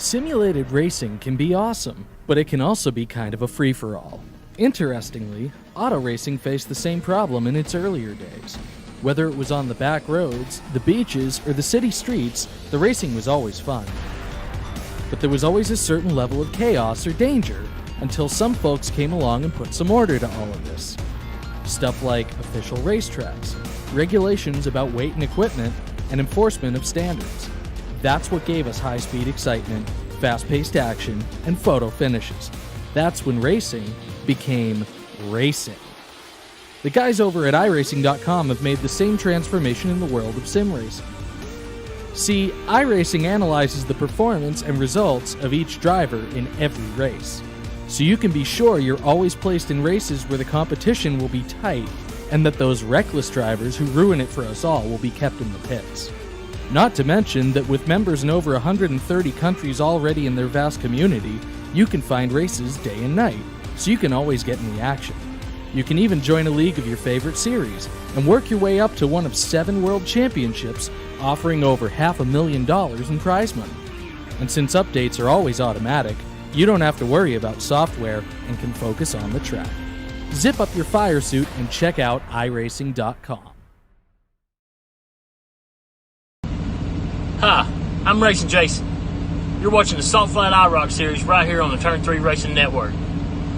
Simulated racing can be awesome, but it can also be kind of a free-for-all. Interestingly, auto racing faced the same problem in its earlier days. Whether it was on the back roads, the beaches, or the city streets, the racing was always fun. But there was always a certain level of chaos or danger, until some folks came along and put some order to all of this. Stuff like official racetracks, regulations about weight and equipment, and enforcement of standards. That's what gave us high-speed excitement, fast-paced action, and photo finishes. That's when racing became racing. The guys over at iRacing.com have made the same transformation in the world of sim racing. See, iRacing analyzes the performance and results of each driver in every race, so you can be sure you're always placed in races where the competition will be tight, and that those reckless drivers who ruin it for us all will be kept in the pits. Not to mention that with members in over 130 countries already in their vast community, you can find races day and night, so you can always get in the action. You can even join a league of your favorite series, and work your way up to one of 7 world championships, offering over $500,000 in prize money. And since updates are always automatic, you don't have to worry about software and can focus on the track. Zip up your fire suit and check out iRacing.com. Hi, I'm Racing Jason. You're watching the Salt Flat IROC series right here on the Turn 3 Racing Network.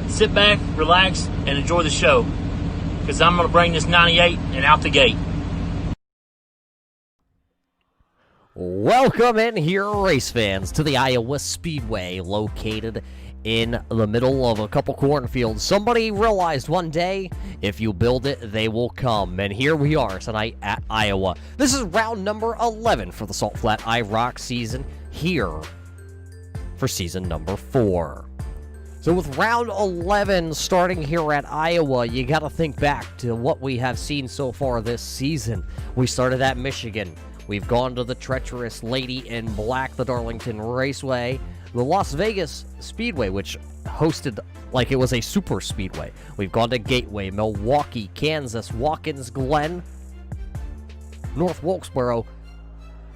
Sit back, relax, and enjoy the show, because I'm going to bring this 98 and out the gate. Welcome in here, race fans, to the Iowa Speedway, located in the middle of a couple cornfields. Somebody realized one day, if you build it, they will come. And here we are tonight at Iowa. This is round number 11 for the Salt Flat IROC season, here for season number 4. So with round 11 starting here at Iowa, you got to think back to what we have seen so far this season. We started at Michigan. We've gone to the treacherous Lady in Black, the Darlington Raceway, the Las Vegas Speedway, which hosted like it was a super speedway. We've gone to Gateway, Milwaukee, Kansas, Watkins Glen, North Wilkesboro,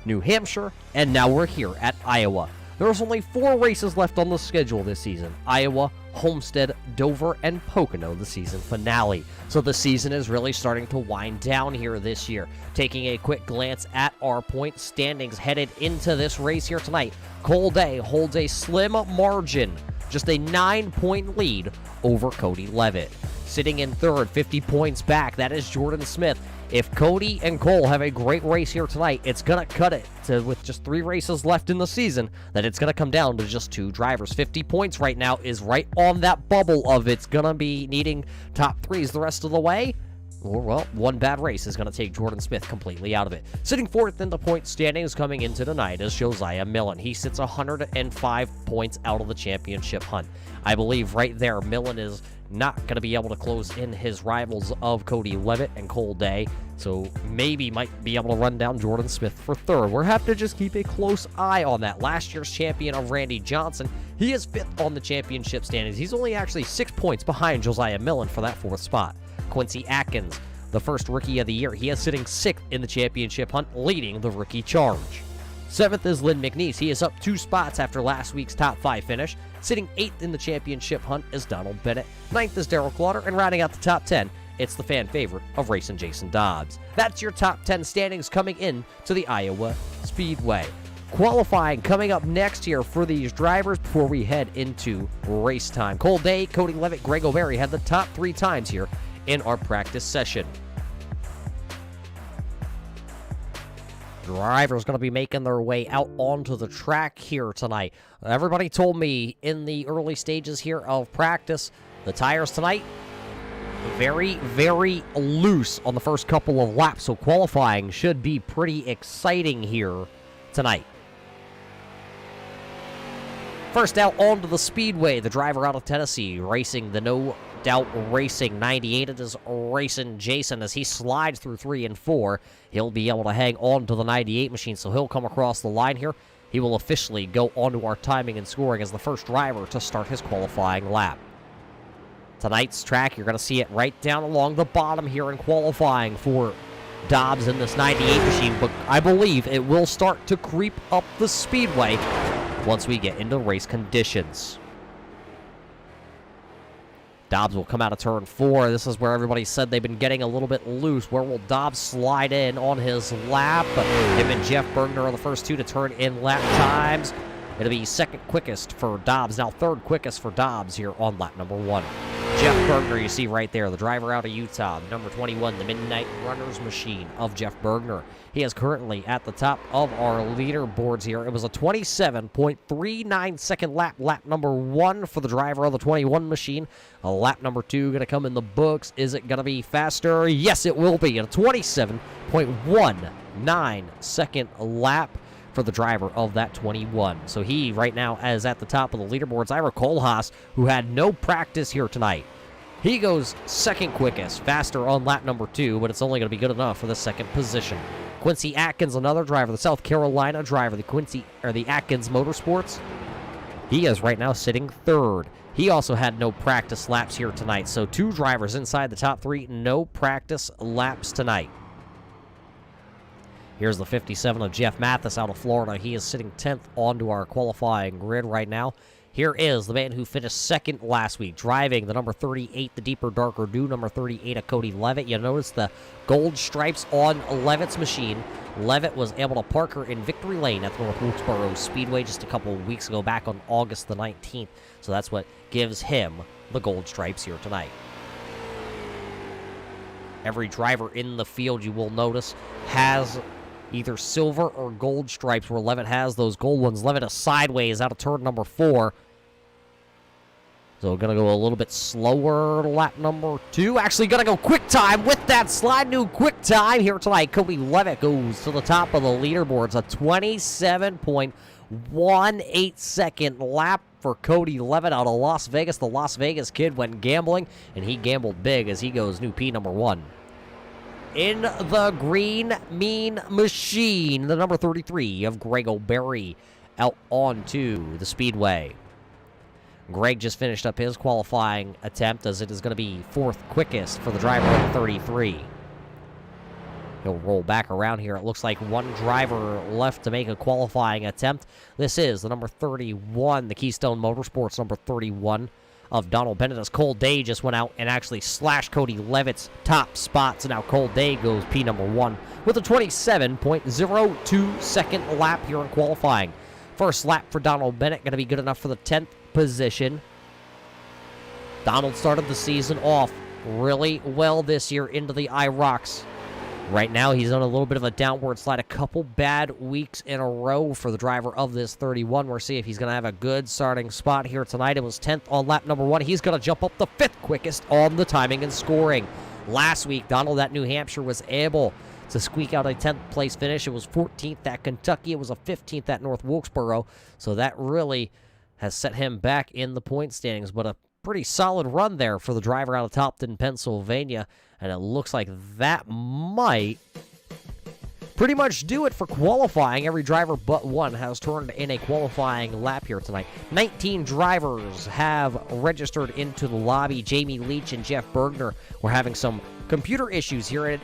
New Hampshire, and now we're here at Iowa. There's only 4 races left on the schedule this season. Iowa, Homestead, Dover, and Pocono, the season finale. So the season is really starting to wind down here this year. Taking a quick glance at our point standings headed into this race here tonight, Cole Day holds a slim margin, just a 9-point lead over Cody Levitt. Sitting in third, 50 points back, that is Jordan Smith. If Cody and Cole have a great race here tonight, it's going to cut it to, with just 3 races left in the season, that it's going to come down to just 2 drivers. 50 points right now is right on that bubble of it's going to be needing top 3s the rest of the way. Or, well, one bad race is going to take Jordan Smith completely out of it. Sitting fourth in the point standings coming into tonight is Josiah Millen. He sits 105 points out of the championship hunt. I believe right there, Millen is not going to be able to close in his rivals of Cody Levitt and Cole Day, so maybe might be able to run down Jordan Smith for third. We'll have to just keep a close eye on that. Last year's champion of Randy Johnson, he is 5th on the championship standings. He's only actually 6 points behind Josiah Millen for that 4th spot. Quincy Atkins, the first rookie of the year, he is sitting 6th in the championship hunt, leading the rookie charge. 7th is Lynn McNeese. He is up 2 spots after last week's top 5 finish. Sitting 8th in the championship hunt is Donald Bennett. 9th is Darrell Clauter, and rounding out the top 10, it's the fan favorite of racing Jason Dobbs. That's your top 10 standings coming in to the Iowa Speedway. Qualifying coming up next here for these drivers before we head into race time. Cole Day, Cody Levitt, Greg O'Berry had the top 3 times here in our practice session. Drivers going to be making their way out onto the track here tonight. Everybody told me in the early stages here of practice, the tires tonight, very, very loose on the first couple of laps, so qualifying should be pretty exciting here tonight. First out onto the speedway, the driver out of Tennessee, racing the No Doubt Racing 98. It is Racing Jason as he slides through 3 and 4. He'll be able to hang on to the 98 machine, so he'll come across the line here. He will officially go onto our timing and scoring as the first driver to start his qualifying lap. Tonight's track, you're going to see it right down along the bottom here in qualifying for Dobbs in this 98 machine, but I believe it will start to creep up the speedway once we get into race conditions. Dobbs will come out of turn 4. This is where everybody said they've been getting a little bit loose. Where will Dobbs slide in on his lap? Him and Jeff Bergner are the first 2 to turn in lap times. It'll be second quickest for Dobbs, now third quickest for Dobbs here on lap number 1. Jeff Bergner, you see right there, the driver out of Utah, number 21, the Midnight Runners machine of Jeff Bergner. He is currently at the top of our leaderboards here. It was a 27.39 second lap, lap number 1 for the driver of the 21 machine. Lap number 2 going to come in the books. Is it going to be faster? Yes, it will be. A 27.19 second lap for the driver of that 21. So he right now is at the top of the leaderboards. Ira Kohlhaas, who had no practice here tonight, he goes second quickest, faster on lap number 2, but it's only going to be good enough for the second position. Quincy Atkins, another driver, the South Carolina driver, the Atkins Motorsports, he is right now sitting third. He also had no practice laps here tonight, so 2 drivers inside the top 3, no practice laps tonight. Here's the 57 of Jeff Mathis out of Florida. He is sitting 10th onto our qualifying grid right now. Here is the man who finished second last week, driving the number 38, the Deeper Darker Dew, number 38 of Cody Levitt. You notice the gold stripes on Levitt's machine. Levitt was able to park her in Victory Lane at the North Wilkesboro Speedway just a couple of weeks ago, back on August the 19th. So that's what gives him the gold stripes here tonight. Every driver in the field, you will notice, has either silver or gold stripes, where Levitt has those gold ones. Levitt is sideways out of turn number 4. So we're going to go a little bit slower lap number 2. Actually going to go quick time with that slide. New quick time here tonight. Cody Levitt goes to the top of the leaderboards. A 27.18 second lap for Cody Levitt out of Las Vegas. The Las Vegas kid went gambling, and he gambled big as he goes new P number 1. In the green mean machine, the number 33 of Greg O'Berry out onto the speedway. Greg just finished up his qualifying attempt, as it is going to be 4th quickest for the driver of 33. He'll roll back around here. It looks like 1 driver left to make a qualifying attempt. This is the number 31, the Keystone Motorsports number 31 of Donald Bennett as Cole Day just went out and actually slashed Cody Levitt's top spot. So now Cole Day goes P number 1 with a 27.02 second lap here in qualifying. First lap for Donald Bennett going to be good enough for the 10th position. Donald started the season off really well this year into the IROCs. Right now, he's on a little bit of a downward slide. A couple bad weeks in a row for the driver of this 31. We'll see if he's going to have a good starting spot here tonight. It was 10th on lap number 1. He's going to jump up the 5th quickest on the timing and scoring. Last week, Donald at New Hampshire was able to squeak out a 10th place finish. It was 14th at Kentucky. It was a 15th at North Wilkesboro. So that really has set him back in the point standings. But a pretty solid run there for the driver out of Topton, Pennsylvania. And it looks like that might pretty much do it for qualifying. Every driver but one has turned in a qualifying lap here tonight. 19 drivers have registered into the lobby. Jamie Leach and Jeff Bergner were having some computer issues here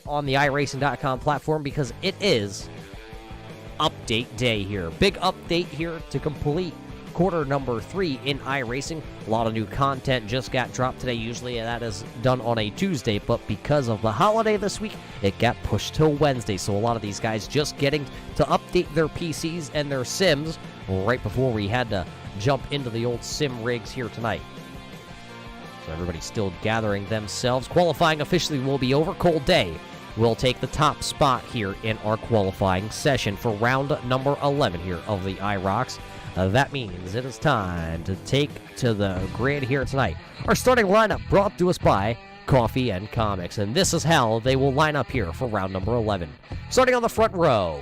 on the iRacing.com platform because it is update day here. Big update here to complete quarter number 3 in iRacing. A lot of new content just got dropped today. Usually that is done on a Tuesday, but because of the holiday this week, it got pushed till Wednesday. So a lot of these guys just getting to update their PCs and their sims right before we had to jump into the old sim rigs here tonight. So everybody's still gathering themselves. Qualifying officially will be over. Cole Day will take the top spot here in our qualifying session for round number 11 here of the IROCs. That means it is time to take to the grid here tonight. Our starting lineup brought to us by Coffee and Comics, and this is how they will line up here for round number 11. Starting on the front row,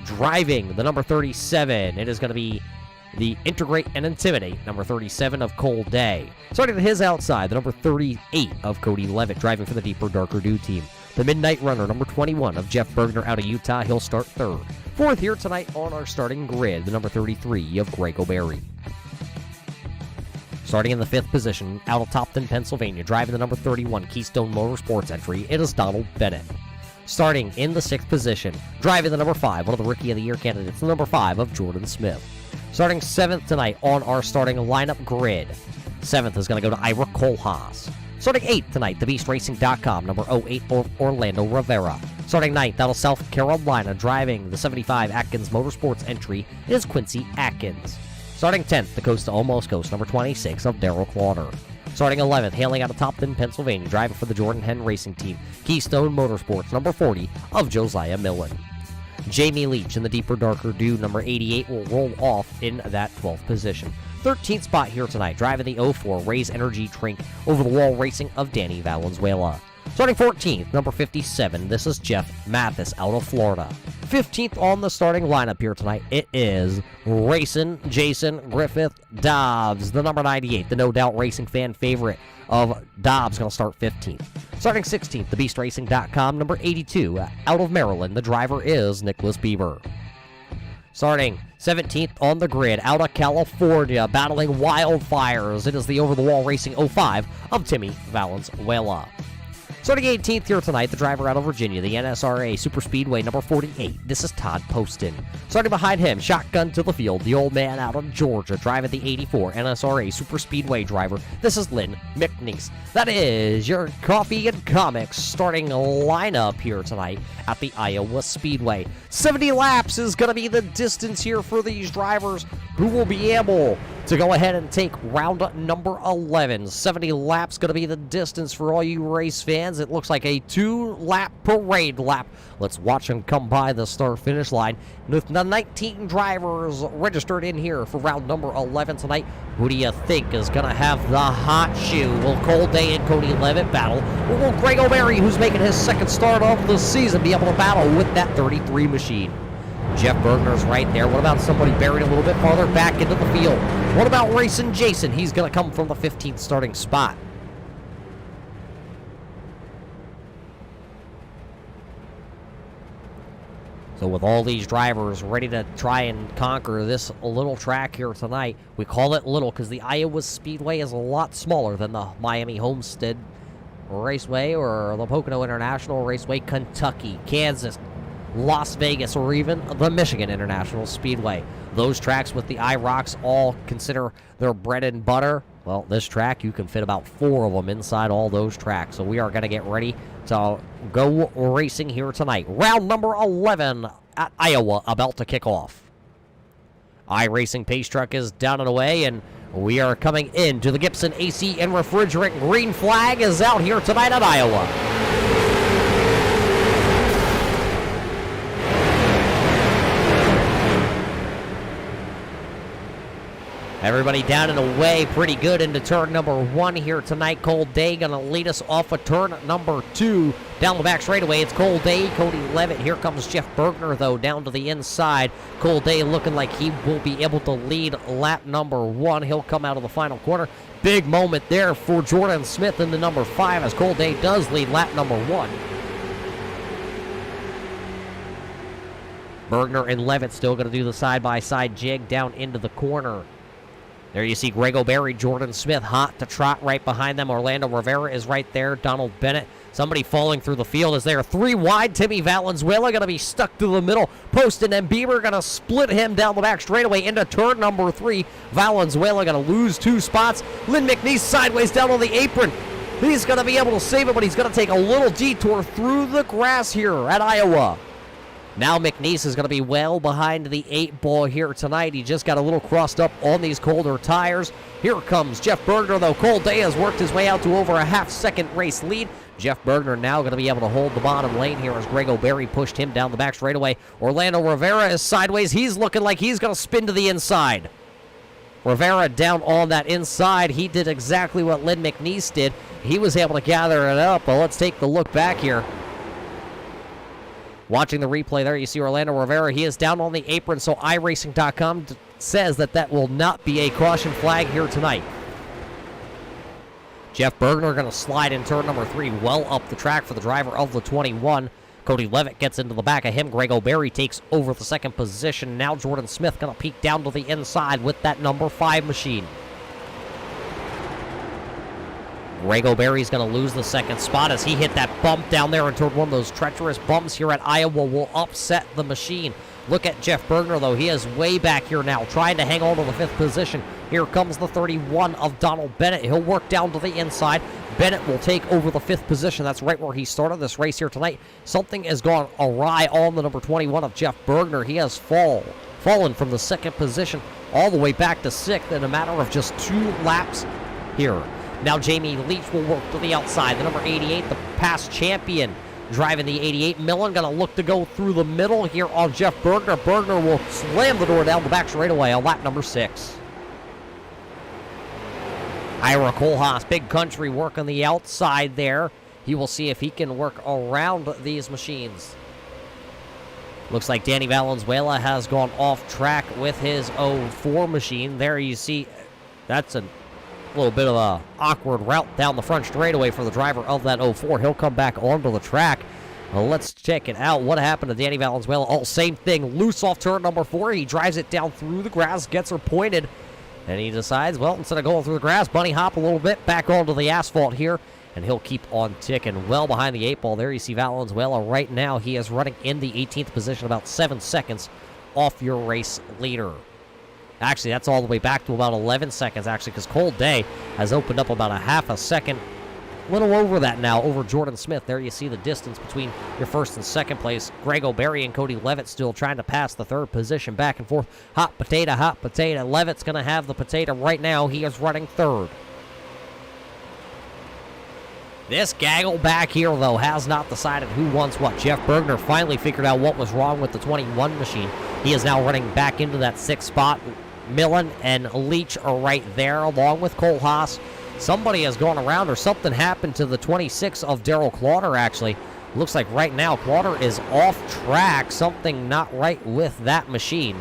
driving the number 37, it is going to be the Integrate and Intimidate, number 37 of Cole Day. Starting to his outside, the number 38 of Cody Levitt, driving for the Deeper Darker Dew team. The Midnight Runner, number 21 of Jeff Bergner out of Utah, he'll start third. Fourth here tonight on our starting grid, the number 33 of Greg O'Berry. Starting in the 5th position, out of Topton, Pennsylvania, driving the number 31 Keystone Motorsports entry, it is Donald Bennett. Starting in the 6th position, driving the number 5, one of the Rookie of the Year candidates, the number 5 of Jordan Smith. Starting 7th tonight on our starting lineup grid, 7th is going to go to IROC Kohlhaas. Starting 8th tonight, TheBeastRacing.com, number 08 of Orlando Rivera. Starting 9th out of South Carolina, driving the 75 Atkins Motorsports entry, is Quincy Atkins. Starting 10th, the Coast to Almost Coast, number 26 of Darrell Clauter. Starting 11th, hailing out of Topton, Pennsylvania, driving for the Jordan Henn Racing Team, Keystone Motorsports, number 40 of Josiah Millen. Jamie Leach in the Deeper Darker Dew, number 88, will roll off in that 12th position. 13th spot here tonight, driving the 04 Raise Energy Drink over the wall racing of Danny Valenzuela. Starting 14th, number 57, this is Jeff Mathis out of Florida. 15th on the starting lineup here tonight, it is Racing Jason Griffith Dobbs, the number 98, the No Doubt Racing fan favorite of Dobbs, going to start 15th. Starting 16th, TheBeastRacing.com, number 82, out of Maryland, the driver is Nicholas Bieber. Starting 17th on the grid, out of California, battling wildfires, it is the Over-the-Wall Racing 05 of Timmy Valenzuela. Starting 18th here tonight, the driver out of Virginia, the NSRA Super Speedway number 48. This is Todd Poston. Starting behind him, shotgun to the field, the old man out of Georgia, driving the 84 NSRA Super Speedway driver. This is Lynn McNeese. That is your Coffee and Comics starting lineup here tonight at the Iowa Speedway. 70 laps is going to be the distance here for these drivers who will be able to go ahead and take round number 11. 70 laps going to be the distance for all you race fans. It looks like a 2-lap parade lap. Let's watch them come by the start-finish line. With the 19 drivers registered in here for round number 11 tonight, who do you think is going to have the hot shoe? Will Cole Day and Cody Levitt battle? Or will Greg O'Berry, who's making his second start of the season, be able to battle with that 33 machine? Jeff Bergner's right there. What about somebody buried a little bit farther back into the field? What about Racing Jason? He's going to come from the 15th starting spot. So with all these drivers ready to try and conquer this little track here tonight, we call it little because the Iowa Speedway is a lot smaller than the Miami Homestead Raceway or the Pocono International Raceway, Kentucky, Kansas, Las Vegas, or even the Michigan International Speedway. Those tracks with the IROCs all consider their bread and butter. Well, this track, you can fit about 4 of them inside all those tracks. So we are going to get ready to go racing here tonight. Round number 11 at Iowa about to kick off. iRacing Pace Truck is down and away, and we are coming into the Gibson AC and Refrigerant. Green flag is out here tonight at Iowa. Everybody down and away pretty good into turn number 1 here tonight. Cold Day going to lead us off of turn number 2. Down the back straightaway, it's Cold Day, Cody Levitt. Here comes Jeff Bergner, though, down to the inside. Cold Day looking like he will be able to lead lap number 1. He'll come out of the final corner. Big moment there for Jordan Smith in the number 5 as Cold Day does lead lap number 1. Bergner and Levitt still going to do the side-by-side jig down into the corner. There you see Greg O'Berry, Jordan Smith hot to trot right behind them. Orlando Rivera is right there. Donald Bennett. Somebody falling through the field is there. 3 wide. Timmy Valenzuela going to be stuck to the middle. Poston and Bieber going to split him down the back straightaway into turn number 3. Valenzuela going to lose 2 spots. Lynn McNeese sideways down on the apron. He's going to be able to save it, but he's going to take a little detour through the grass here at Iowa. Now McNeese is going to be well behind the 8 ball here tonight. He just got a little crossed up on these colder tires. Here comes Jeff Bergner, though. Cold Day has worked his way out to over a half-second race lead. Jeff Bergner now going to be able to hold the bottom lane here as Greg O'Berry pushed him down the back straightaway. Orlando Rivera is sideways. He's looking like he's going to spin to the inside. Rivera down on that inside. He did exactly what Lynn McNeese did. He was able to gather it up, but let's take the look back here. Watching the replay there, you see Orlando Rivera. He is down on the apron, so iRacing.com says that will not be a caution flag here tonight. Jeff Bergner going to slide in turn number 3 well up the track for the driver of the 21. Cody Levitt gets into the back of him. Greg O'Berry takes over the second position. Now Jordan Smith going to peek down to the inside with that number 5 machine. Greg O'Berry's going to lose the second spot as he hit that bump down there and toward one of those treacherous bumps here at Iowa will upset the machine. Look at Jeff Bergner, though. He is way back here now, trying to hang on to the 5th position. Here comes the 31 of Donald Bennett. He'll work down to the inside. Bennett will take over the 5th position. That's right where he started this race here tonight. Something has gone awry on the number 21 of Jeff Bergner. He has fallen from the 2nd position all the way back to 6th in a matter of just 2 laps here. Now Jamie Leach will work to the outside. The number 88, the past champion, driving the 88. Millen going to look to go through the middle here on Jeff Bergner. Bergner will slam the door down the back straightaway on lap number 6. Ira Kohlhaas, Big Country, work on the outside there. He will see if he can work around these machines. Looks like Danny Valenzuela has gone off track with his 04 machine. There you see, that's a little bit of a awkward route down the front straightaway for the driver of that 04. He'll come back onto the track. Well, let's check it out. What happened to Danny Valenzuela? Oh, same thing. Loose off turn number 4. He drives it down through the grass, gets her pointed, and he decides, well, instead of going through the grass, bunny hop a little bit back onto the asphalt here, and he'll keep on ticking well behind the 8 ball. There you see Valenzuela right now. He is running in the 18th position, about 7 seconds off your race leader. Actually, that's all the way back to about 11 seconds, actually, because Cold Day has opened up about a half a second. A little over that now, over Jordan Smith. There you see the distance between your 1st and 2nd place. Greg O'Berry and Cody Levitt still trying to pass the 3rd position back and forth. Hot potato, hot potato. Levitt's going to have the potato right now. He is running 3rd. This gaggle back here, though, has not decided who wants what. Jeff Bergner finally figured out what was wrong with the 21 machine. He is now running back into that 6th spot. Millen and Leach are right there, along with Kohlhaas. Somebody has gone around, or something happened to the 26 of Daryl Clauter, actually. Looks like right now Clauter is off track. Something not right with that machine.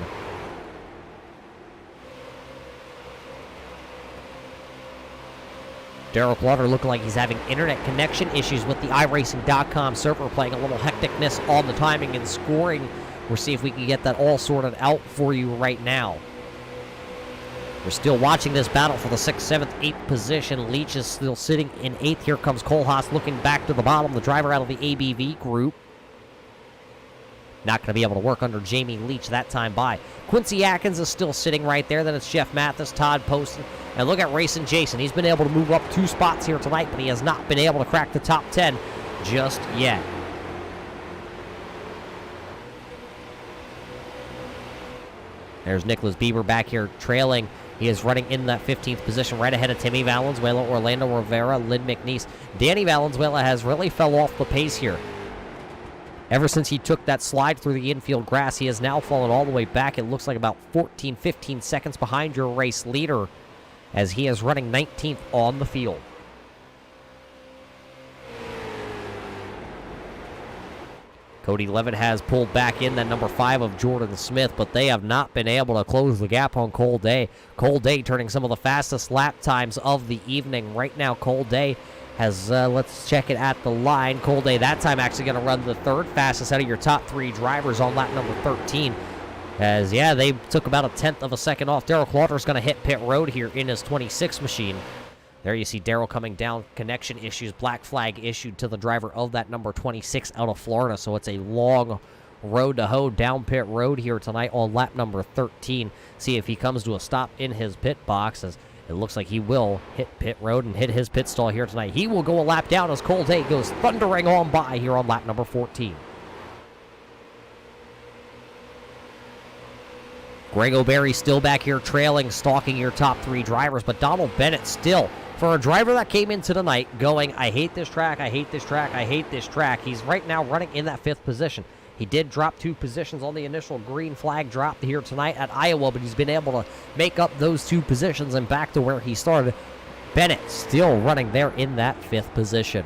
Daryl Clauter looking like he's having internet connection issues with the iRacing.com server, playing a little hecticness on the timing and scoring. We'll see if we can get that all sorted out for you right now. We're still watching this battle for the 6th, 7th, 8th position. Leach is still sitting in 8th. Here comes Kohlhaas looking back to the bottom, the driver out of the ABV group. Not going to be able to work under Jamie Leach that time by. Quincy Atkins is still sitting right there. Then it's Jeff Mathis, Todd Poston. And look at Racing Jason. He's been able to move up 2 spots here tonight, but he has not been able to crack the top 10 just yet. There's Nicholas Bieber back here trailing. He is running in that 15th position right ahead of Timmy Valenzuela, Orlando Rivera, Lynn McNeese. Danny Valenzuela has really fell off the pace here. Ever since he took that slide through the infield grass, he has now fallen all the way back. It looks like about 14, 15 seconds behind your race leader as he is running 19th on the field. Cody Levitt has pulled back in that number 5 of Jordan Smith, but they have not been able to close the gap on Cole Day. Cole Day turning some of the fastest lap times of the evening. Right now, Cole Day has, let's check it at the line. Cole Day that time actually going to run the 3rd fastest out of your top 3 drivers on lap number 13. As, yeah, they took about a 1/10 of a second off. Darrell Clauter's going to hit pit road here in his 26 machine. There you see Darrell coming down, connection issues, black flag issued to the driver of that number 26 out of Florida. So it's a long road to hoe down pit road here tonight on lap number 13. See if he comes to a stop in his pit box, as it looks like he will hit pit road and hit his pit stall here tonight. He will go a lap down as Cole Day goes thundering on by here on lap number 14. Greg O'Berry still back here trailing, stalking your top 3 drivers, but Donald Bennett still, for a driver that came into the night going, I hate this track, I hate this track, I hate this track, he's right now running in that 5th position. He did drop 2 positions on the initial green flag drop here tonight at Iowa, but he's been able to make up those 2 positions and back to where he started. Bennett still running there in that 5th position.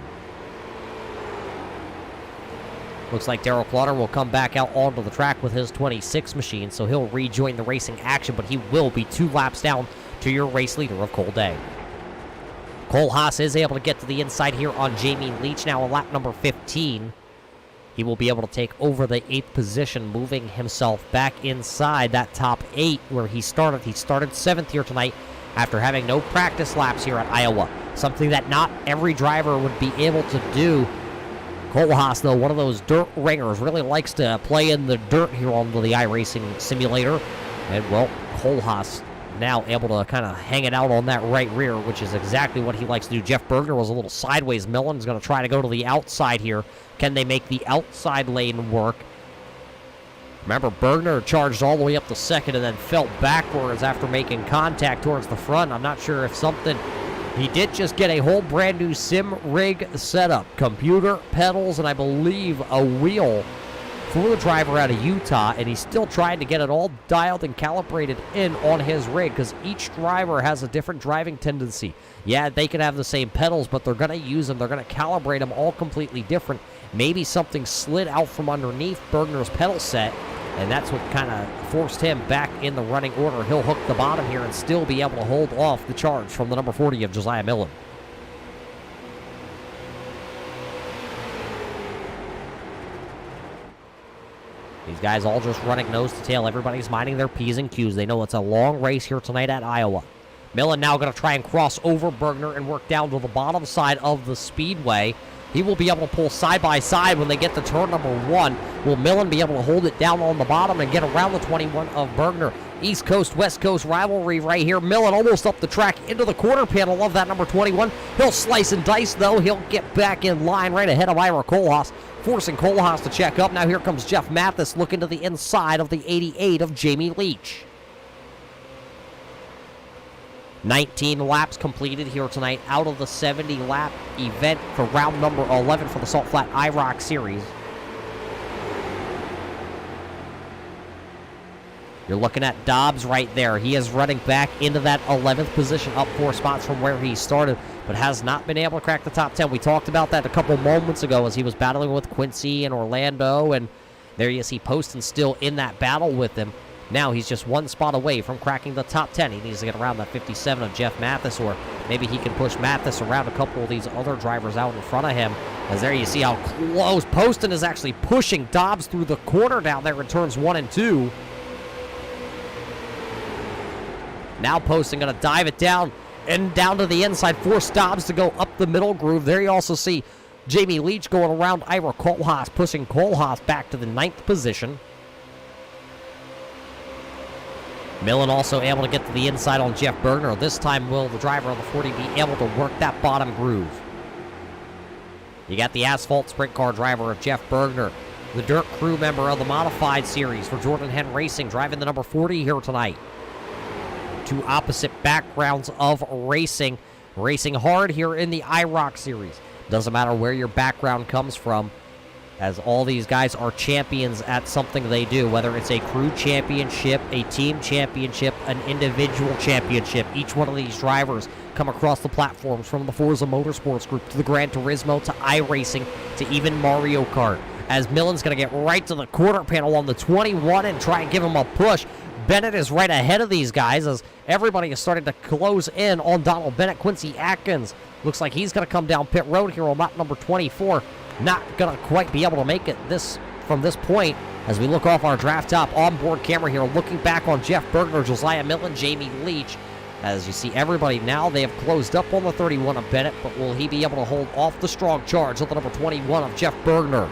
Looks like Darrell Clauter will come back out onto the track with his 26 machine, so he'll rejoin the racing action, but he will be 2 laps down to your race leader of Cole Day. Cole Haas is able to get to the inside here on Jamie Leach now on lap number 15. He will be able to take over the 8th position, moving himself back inside that top 8 where he started. He started 7th here tonight after having no practice laps here at Iowa, something that not every driver would be able to do. Cole Haas, though, one of those dirt ringers, really likes to play in the dirt here on the iRacing simulator. And, well, Cole Haas now able to kind of hang it out on that right rear, which is exactly what he likes to do. Jeff Bergner was a little sideways. Millen's going to try to go to the outside here. Can they make the outside lane work? Remember, Bergner charged all the way up to 2nd and then fell backwards after making contact towards the front. I'm not sure if something... He did just get a whole brand new sim rig setup. Computer, pedals, and I believe a wheel for the driver out of Utah, and he's still trying to get it all dialed and calibrated in on his rig because each driver has a different driving tendency. Yeah, they can have the same pedals, but they're going to use them. They're going to calibrate them all completely different. Maybe something slid out from underneath Bergner's pedal set, and that's what kind of forced him back in the running order. He'll hook the bottom here and still be able to hold off the charge from the number 40 of Josiah Millen. These guys all just running nose to tail. Everybody's minding their P's and Q's. They know it's a long race here tonight at Iowa. Millen now going to try and cross over Bergner and work down to the bottom side of the speedway. He will be able to pull side by side when they get to turn number 1. Will Millen be able to hold it down on the bottom and get around the 21 of Bergner? East Coast, West Coast rivalry right here. Millen almost up the track into the quarter panel of that number 21. He'll slice and dice, though. He'll get back in line right ahead of Ira Kohlhaas, forcing Kohlhaas to check up. Now here comes Jeff Mathis looking to the inside of the 88 of Jamie Leach. 19 laps completed here tonight out of the 70-lap event for round number 11 for the Salt Flat IROC Series. You're looking at Dobbs right there. He is running back into that 11th position, up 4 spots from where he started, but has not been able to crack the top 10. We talked about that a couple moments ago as he was battling with Quincy and Orlando, and there you see Poston still in that battle with him. Now he's just 1 spot away from cracking the top 10. He needs to get around that 57 of Jeff Mathis, or maybe he can push Mathis around a couple of these other drivers out in front of him. As there you see how close Poston is actually pushing Dobbs through the corner down there in turns 1 and 2. Now Poston going to dive it down and down to the inside, force Dobbs to go up the middle groove. There you also see Jamie Leach going around Ira Kohlhaas, pushing Kohlhaas back to the 9th position. Millen also able to get to the inside on Jeff Bergner. This time will the driver on the 40 be able to work that bottom groove. You got the asphalt sprint car driver of Jeff Bergner, the dirt crew member of the modified series for Jordan Henn Racing, driving the number 40 here tonight. Two opposite backgrounds of racing hard here in the IROC series. Doesn't matter where your background comes from, as all these guys are champions at something they do, whether it's a crew championship, a team championship, an individual championship. Each one of these drivers come across the platforms, from the Forza Motorsports Group to the Gran Turismo to iRacing to even Mario Kart. As Millen's going to get right to the quarter panel on the 21 and try and give him a push. Bennett is right ahead of these guys as everybody is starting to close in on Donald Bennett. Quincy Atkins looks like he's going to come down pit road here on lap number 24. Not going to quite be able to make it from this point as we look off our draft top onboard camera here, looking back on Jeff Bergner, Josiah Millen, Jamie Leach. As you see everybody now, they have closed up on the 31 of Bennett, but will he be able to hold off the strong charge of the number 21 of Jeff Bergner?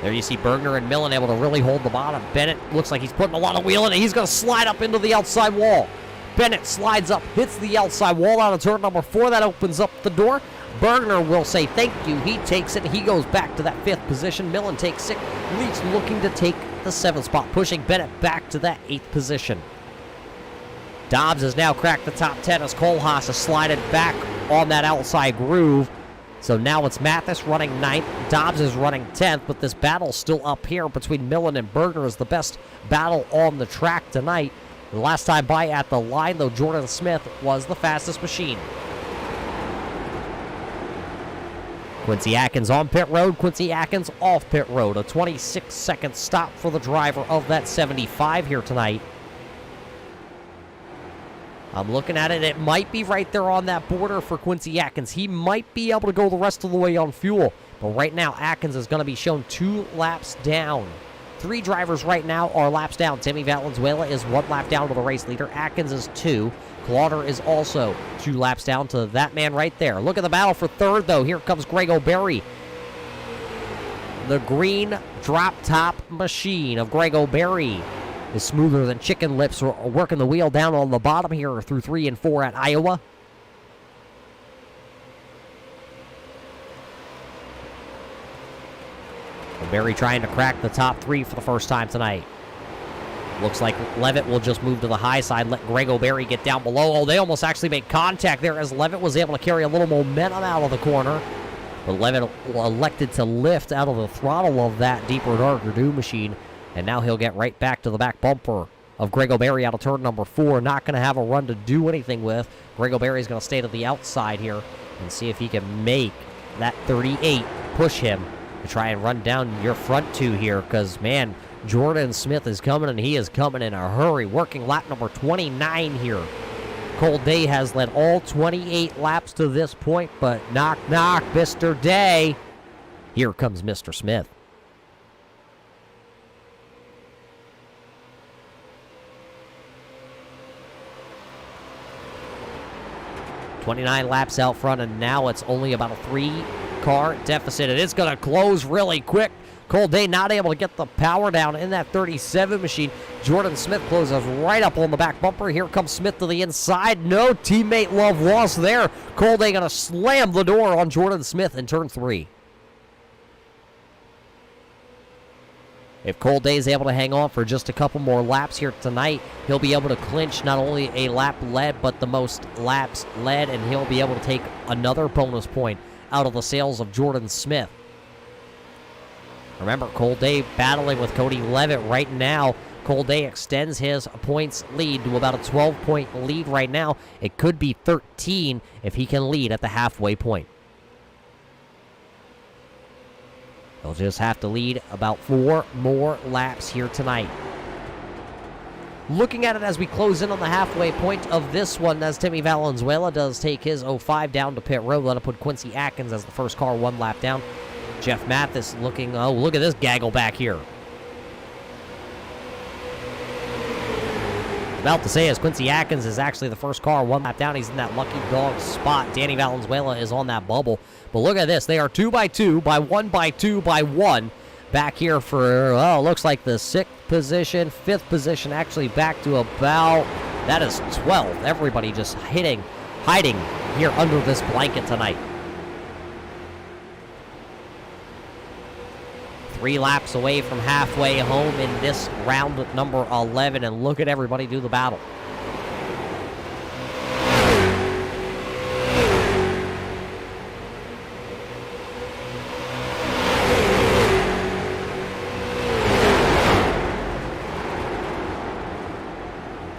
There you see Bergner and Millen able to really hold the bottom. Bennett looks like he's putting a lot of wheel in it. He's going to slide up into the outside wall. Bennett slides up, hits the outside wall out of turn number 4. That opens up the door. Bergner will say thank you. He takes it. He goes back to that 5th position. Millen takes 6th. Leach looking to take the 7th spot, pushing Bennett back to that 8th position. Dobbs has now cracked the top 10 as Kohlhaas has slided back on that outside groove. So now it's Mathis running 9th. Dobbs is running 10th, but this battle's still up here between Millen and Bergner is the best battle on the track tonight. The last time by at the line, though, Jordan Smith was the fastest machine. Quincy Atkins on pit road, Quincy Atkins off pit road. A 26-second stop for the driver of that 75 here tonight. I'm looking at it. It might be right there on that border for Quincy Atkins. He might be able to go the rest of the way on fuel. But right now, Atkins is going to be shown 2 laps down. 3 drivers right now are laps down. Timmy Valenzuela is 1 lap down to the race leader. Atkins is 2. Clauder is also 2 laps down to that man right there. Look at the battle for 3rd, though. Here comes Greg O'Berry. The green drop-top machine of Greg O'Berry is smoother than chicken lips, working the wheel down on the bottom here through 3 and 4 at Iowa. O'Berry trying to crack the top 3 for the first time tonight. Looks like Levitt will just move to the high side, let Greg O'Berry get down below. Oh, they almost actually made contact there as Levitt was able to carry a little momentum out of the corner. But Levitt elected to lift out of the throttle of that deeper, darker Dew machine. And now he'll get right back to the back bumper of Greg O'Berry out of turn number 4. Not going to have a run to do anything with. Greg O'Berry's going to stay to the outside here and see if he can make that 38 push him to try and run down your front 2 here. Because, man, Jordan Smith is coming, and he is coming in a hurry. Working lap number 29 here. Cole Day has led all 28 laps to this point, but knock, knock, Mr. Day. Here comes Mr. Smith. 29 laps out front, and now it's only about a 3-car deficit. It is going to close really quick. Cole Day not able to get the power down in that 37 machine. Jordan Smith closes right up on the back bumper. Here comes Smith to the inside. No teammate love lost there. Cole Day going to slam the door on Jordan Smith in turn 3. If Cole Day is able to hang on for just a couple more laps here tonight, he'll be able to clinch not only a lap led, but the most laps led, and he'll be able to take another bonus point out of the sails of Jordan Smith. Remember, Cole Day battling with Cody Levitt right now. Cole Day extends his points lead to about a 12-point lead right now. It could be 13 if he can lead at the halfway point. They'll just have to lead about 4 more laps here tonight. Looking at it as we close in on the halfway point of this one, as Timmy Valenzuela does take his 05 down to pit road. That'll put Quincy Atkins as the first car 1 lap down. Jeff Mathis looking, oh, look at this gaggle back here. About to say, as Quincy Atkins is actually the first car one lap down. He's in that lucky dog spot. Danny Valenzuela is on that bubble. But look at this. They are 2 by 2 by 1 by 2 by 1. Back here for, looks like the 6th position, 5th position, actually back to about, that is 12th. Everybody just hiding here under this blanket tonight. 3 laps away from halfway home in this round number 11, and look at everybody do the battle.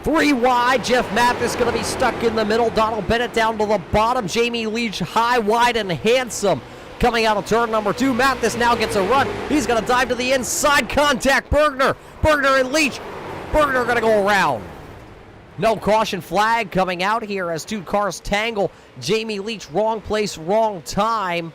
Three wide, Jeff Mathis going to be stuck in the middle. Donald Bennett down to the bottom. Jamie Leach high, wide, and handsome. Coming out of turn number 2, Mathis now gets a run. He's going to dive to the inside. Contact Bergner. Bergner and Leach. Bergner going to go around. No caution flag coming out here as 2 cars tangle. Jamie Leach, wrong place, wrong time.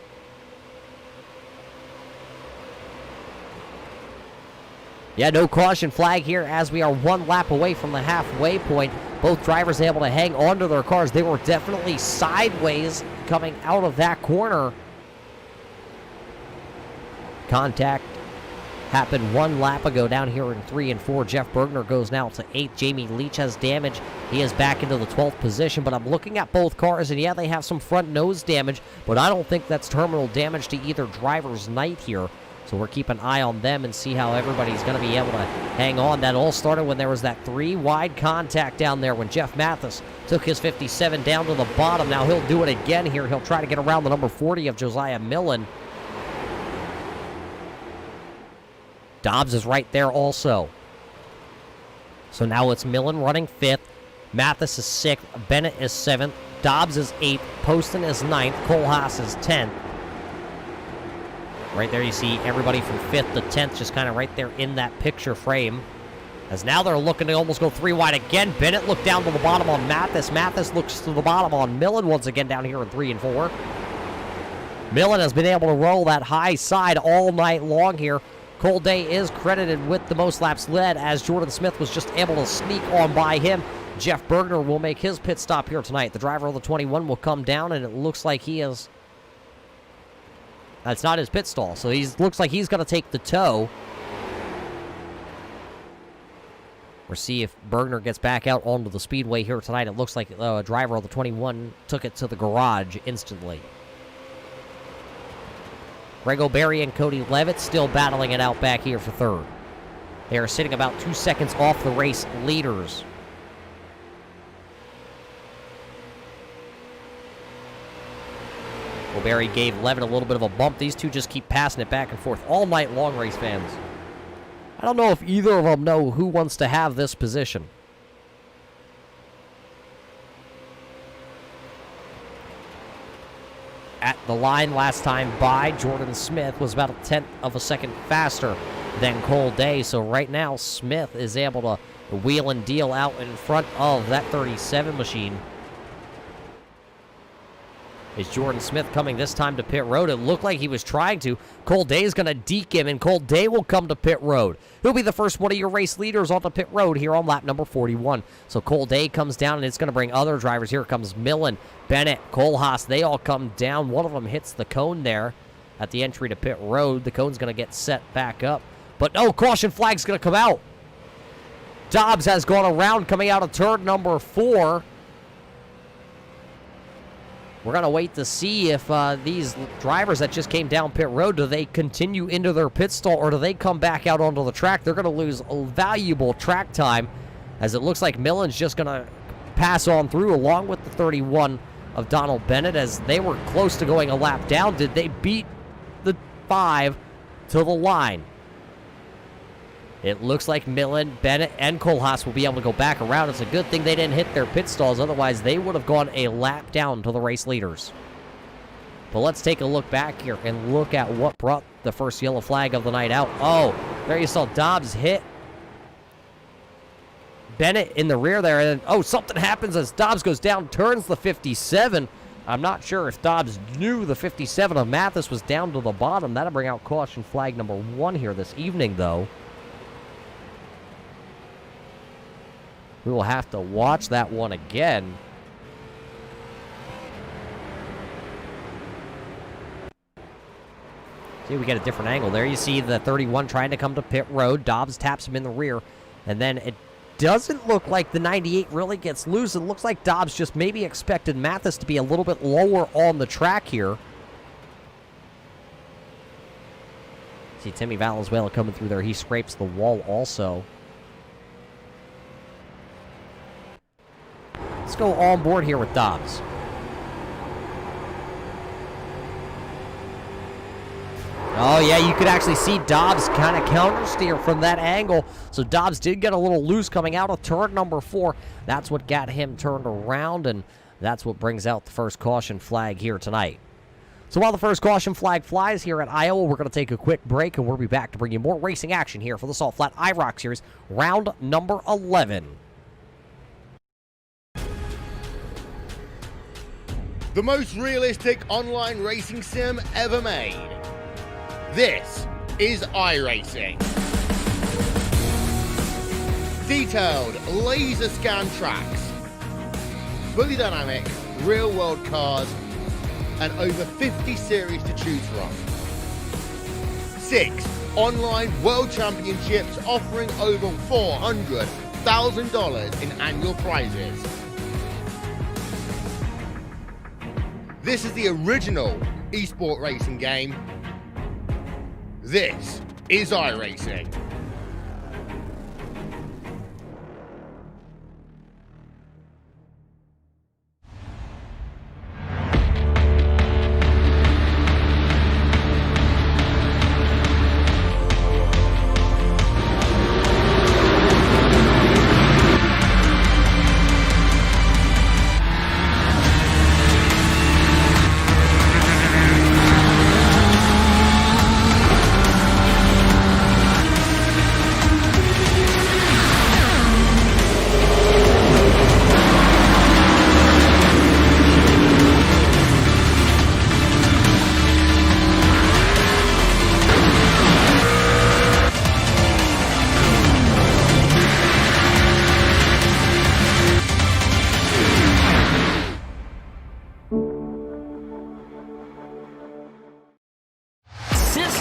Yeah, no caution flag here as we are 1 lap away from the halfway point. Both drivers able to hang on to their cars. They were definitely sideways coming out of that corner. Contact happened 1 lap ago down here in 3 and 4. Jeff Bergner goes now to 8th. Jamie Leach has damage. He is back into the 12th position, but I'm looking at both cars, and yeah, they have some front nose damage, but I don't think that's terminal damage to either driver's night here. So we're keeping an eye on them and see how everybody's going to be able to hang on. That all started when there was that 3 wide contact down there when Jeff Mathis took his 57 down to the bottom. Now he'll do it again here. He'll try to get around the number 40 of Josiah Millen. Dobbs is right there also. So now it's Millen running 5th. Mathis is 6th. Bennett is 7th. Dobbs is 8th. Poston is 9th. Kohlhaas is 10th. Right there you see everybody from 5th to 10th just kind of right there in that picture frame. As now they're looking to almost go 3 wide again. Bennett looked down to the bottom on Mathis. Mathis looks to the bottom on Millen once again down here in 3 and 4. Millen has been able to roll that high side all night long here. Cole Day is credited with the most laps led as Jordan Smith was just able to sneak on by him. Jeff Bergner will make his pit stop here tonight. The driver of the 21 will come down, and it looks like he is... That's not his pit stall, so he looks like he's going to take the tow. We'll see if Bergner gets back out onto the speedway here tonight. It looks like a driver of the 21 took it to the garage instantly. Greg O'Berry and Cody Levitt still battling it out back here for 3rd. They are sitting about 2 seconds off the race leaders. O'Berry gave Levitt a little bit of a bump. These two just keep passing it back and forth all night long, race fans. I don't know if either of them know who wants to have this position. At the line last time by, Jordan Smith was about 1/10 of a second faster than Cole Day. So right now, Smith is able to wheel and deal out in front of that 37 machine. Is Jordan Smith coming this time to pit road? It looked like he was trying to. Cole Day is going to deke him, and Cole Day will come to pit road. He'll be the first one of your race leaders onto pit road here on lap number 41. So Cole Day comes down, and it's going to bring other drivers. Here comes Millen, Bennett, Kohlhaas. They all come down. One of them hits the cone there at the entry to pit road. The cone's going to get set back up. But no, caution flag's going to come out. Dobbs has gone around coming out of turn number 4. We're going to wait to see if these drivers that just came down pit road, do they continue into their pit stall or do they come back out onto the track? They're going to lose valuable track time as it looks like Millen's just going to pass on through along with the 31 of Donald Bennett as they were close to going a lap down. Did they beat the 5 to the line? It looks like Millen, Bennett, and Kohlhaas will be able to go back around. It's a good thing they didn't hit their pit stalls. Otherwise, they would have gone a lap down to the race leaders. But let's take a look back here and look at what brought the first yellow flag of the night out. Oh, there you saw Dobbs hit Bennett in the rear there. And then, something happens as Dobbs goes down, turns the 57. I'm not sure if Dobbs knew the 57 of Mathis was down to the bottom. That'll bring out caution flag number 1 here this evening, though. We will have to watch that one again. See, we get a different angle there. You see the 31 trying to come to pit road. Dobbs taps him in the rear. And then it doesn't look like the 98 really gets loose. It looks like Dobbs just maybe expected Mathis to be a little bit lower on the track here. See Timmy Valenzuela coming through there. He scrapes the wall also. Let's go on board here with Dobbs. Oh, yeah, you could actually see Dobbs kind of counter-steer from that angle. So Dobbs did get a little loose coming out of turn number 4. That's what got him turned around, and that's what brings out the first caution flag here tonight. So while the first caution flag flies here at Iowa, we're going to take a quick break, and we'll be back to bring you more racing action here for the Salt Flat IROC Series, round number 11. The most realistic online racing sim ever made. This is iRacing. Detailed laser scan tracks, fully dynamic real world cars, and over 50 series to choose from. 6 online world championships offering over $400,000 in annual prizes. This is the original esport racing game. This is iRacing.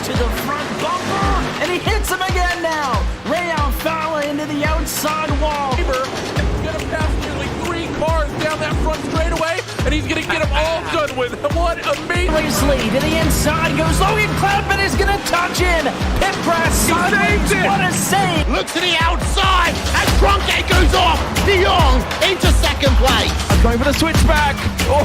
To the front bumper, and he hits him again now. Rayon Fowler into the outside wall. He's going to pass nearly 3 cars down that front straightaway, and he's going to get them all done with. What amazing. Lee to the inside goes Logan Cloudman is going to touch in. Pit press sideways. What a save. Look to the outside as Trunkgate goes off. De Jong into second place. Going for the switchback. Oh,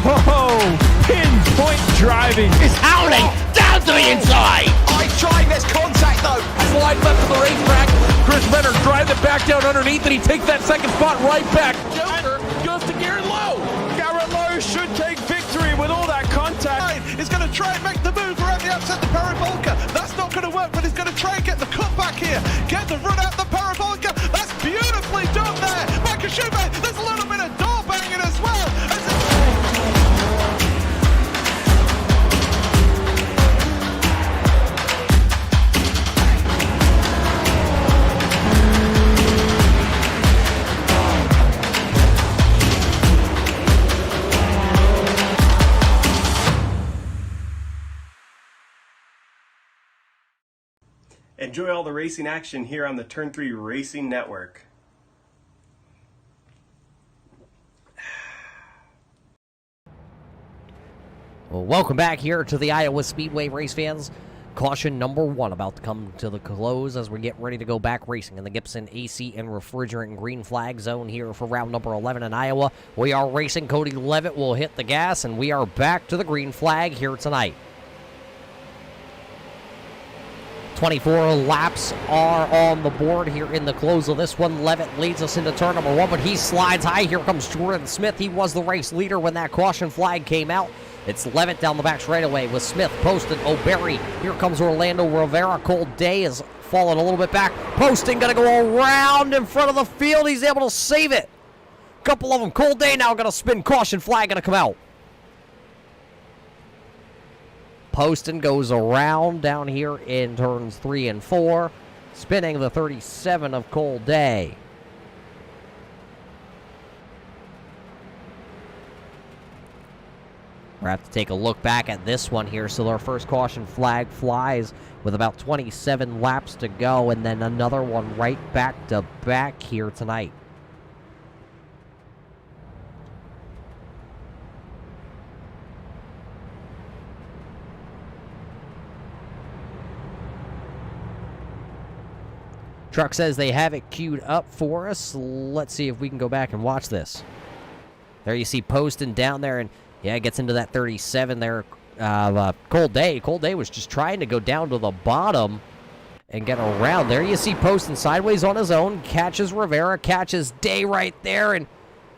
pinpoint driving. It's howling down to the inside. He's trying this contact though. Slide left to the racetrack. Chris Renner drives it back down underneath, and he takes that second spot right back. Joker goes to Garrett Lowe. Garrett Lowe should take victory with all that contact. He's going to try and make the move around the outside the parabolica. That's not going to work, but he's going to try and get the cutback here. Get the run out the parabolica. That's beautifully done there. Michael Schubert, there's a little bit of door banging as well. Enjoy all the racing action here on the Turn 3 Racing Network. Well, welcome back here to the Iowa Speedway race fans. Caution number 1 about to come to the close as we get ready to go back racing in the Gibson AC and refrigerant green flag zone here for round number 11 in Iowa. We are racing. Cody Levitt will hit the gas, and we are back to the green flag here tonight. 24 laps are on the board here in the close of this one. Levitt leads us into turn number 1, but he slides high. Here comes Jordan Smith. He was the race leader when that caution flag came out. It's Levitt down the back straightaway with Smith, Poston, O'Berry. Here comes Orlando Rivera. Cole Day is falling a little bit back. Poston going to go around in front of the field. He's able to save it. Couple of them. Cole Day now going to spin. Caution flag going to come out. Poston goes around down here in turns 3 and 4, spinning the 37 of Cole Day. We're going to have to take a look back at this one here. So our first caution flag flies with about 27 laps to go, and then another one right back to back here tonight. Truck says they have it queued up for us. Let's see if we can go back and watch this. There you see Poston down there, and yeah, it gets into that 37 there. Cold Day. Cold Day was just trying to go down to the bottom and get around. There you see Poston sideways on his own. Catches Rivera, catches Day right there, and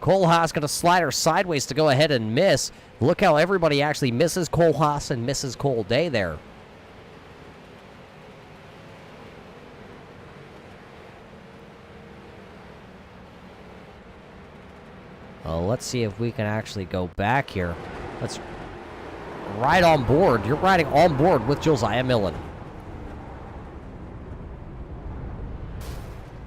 Kohlhaas going to slide her sideways to go ahead and miss. Look how everybody actually misses Kohlhaas and misses Cold Day there. Let's see if we can actually go back here. Let's ride on board. You're riding on board with Josiah Millen.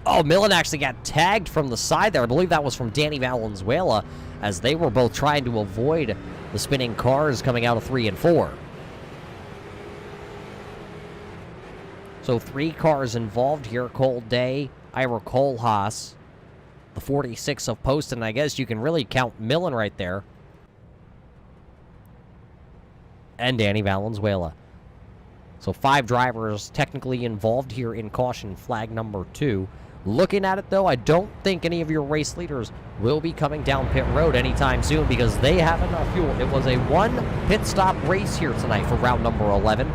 Oh, Millen actually got tagged from the side there. I believe that was from Danny Valenzuela, as they were both trying to avoid the spinning cars coming out of 3 and 4. So 3 cars involved here. Cold Day, Ira Kohlhaas, the 46 of Poston. I guess you can really count Millen right there. And Danny Valenzuela. So 5 drivers technically involved here in caution flag number 2. Looking at it, though, I don't think any of your race leaders will be coming down pit road anytime soon because they have enough fuel. It was a 1 pit stop race here tonight for round number 11.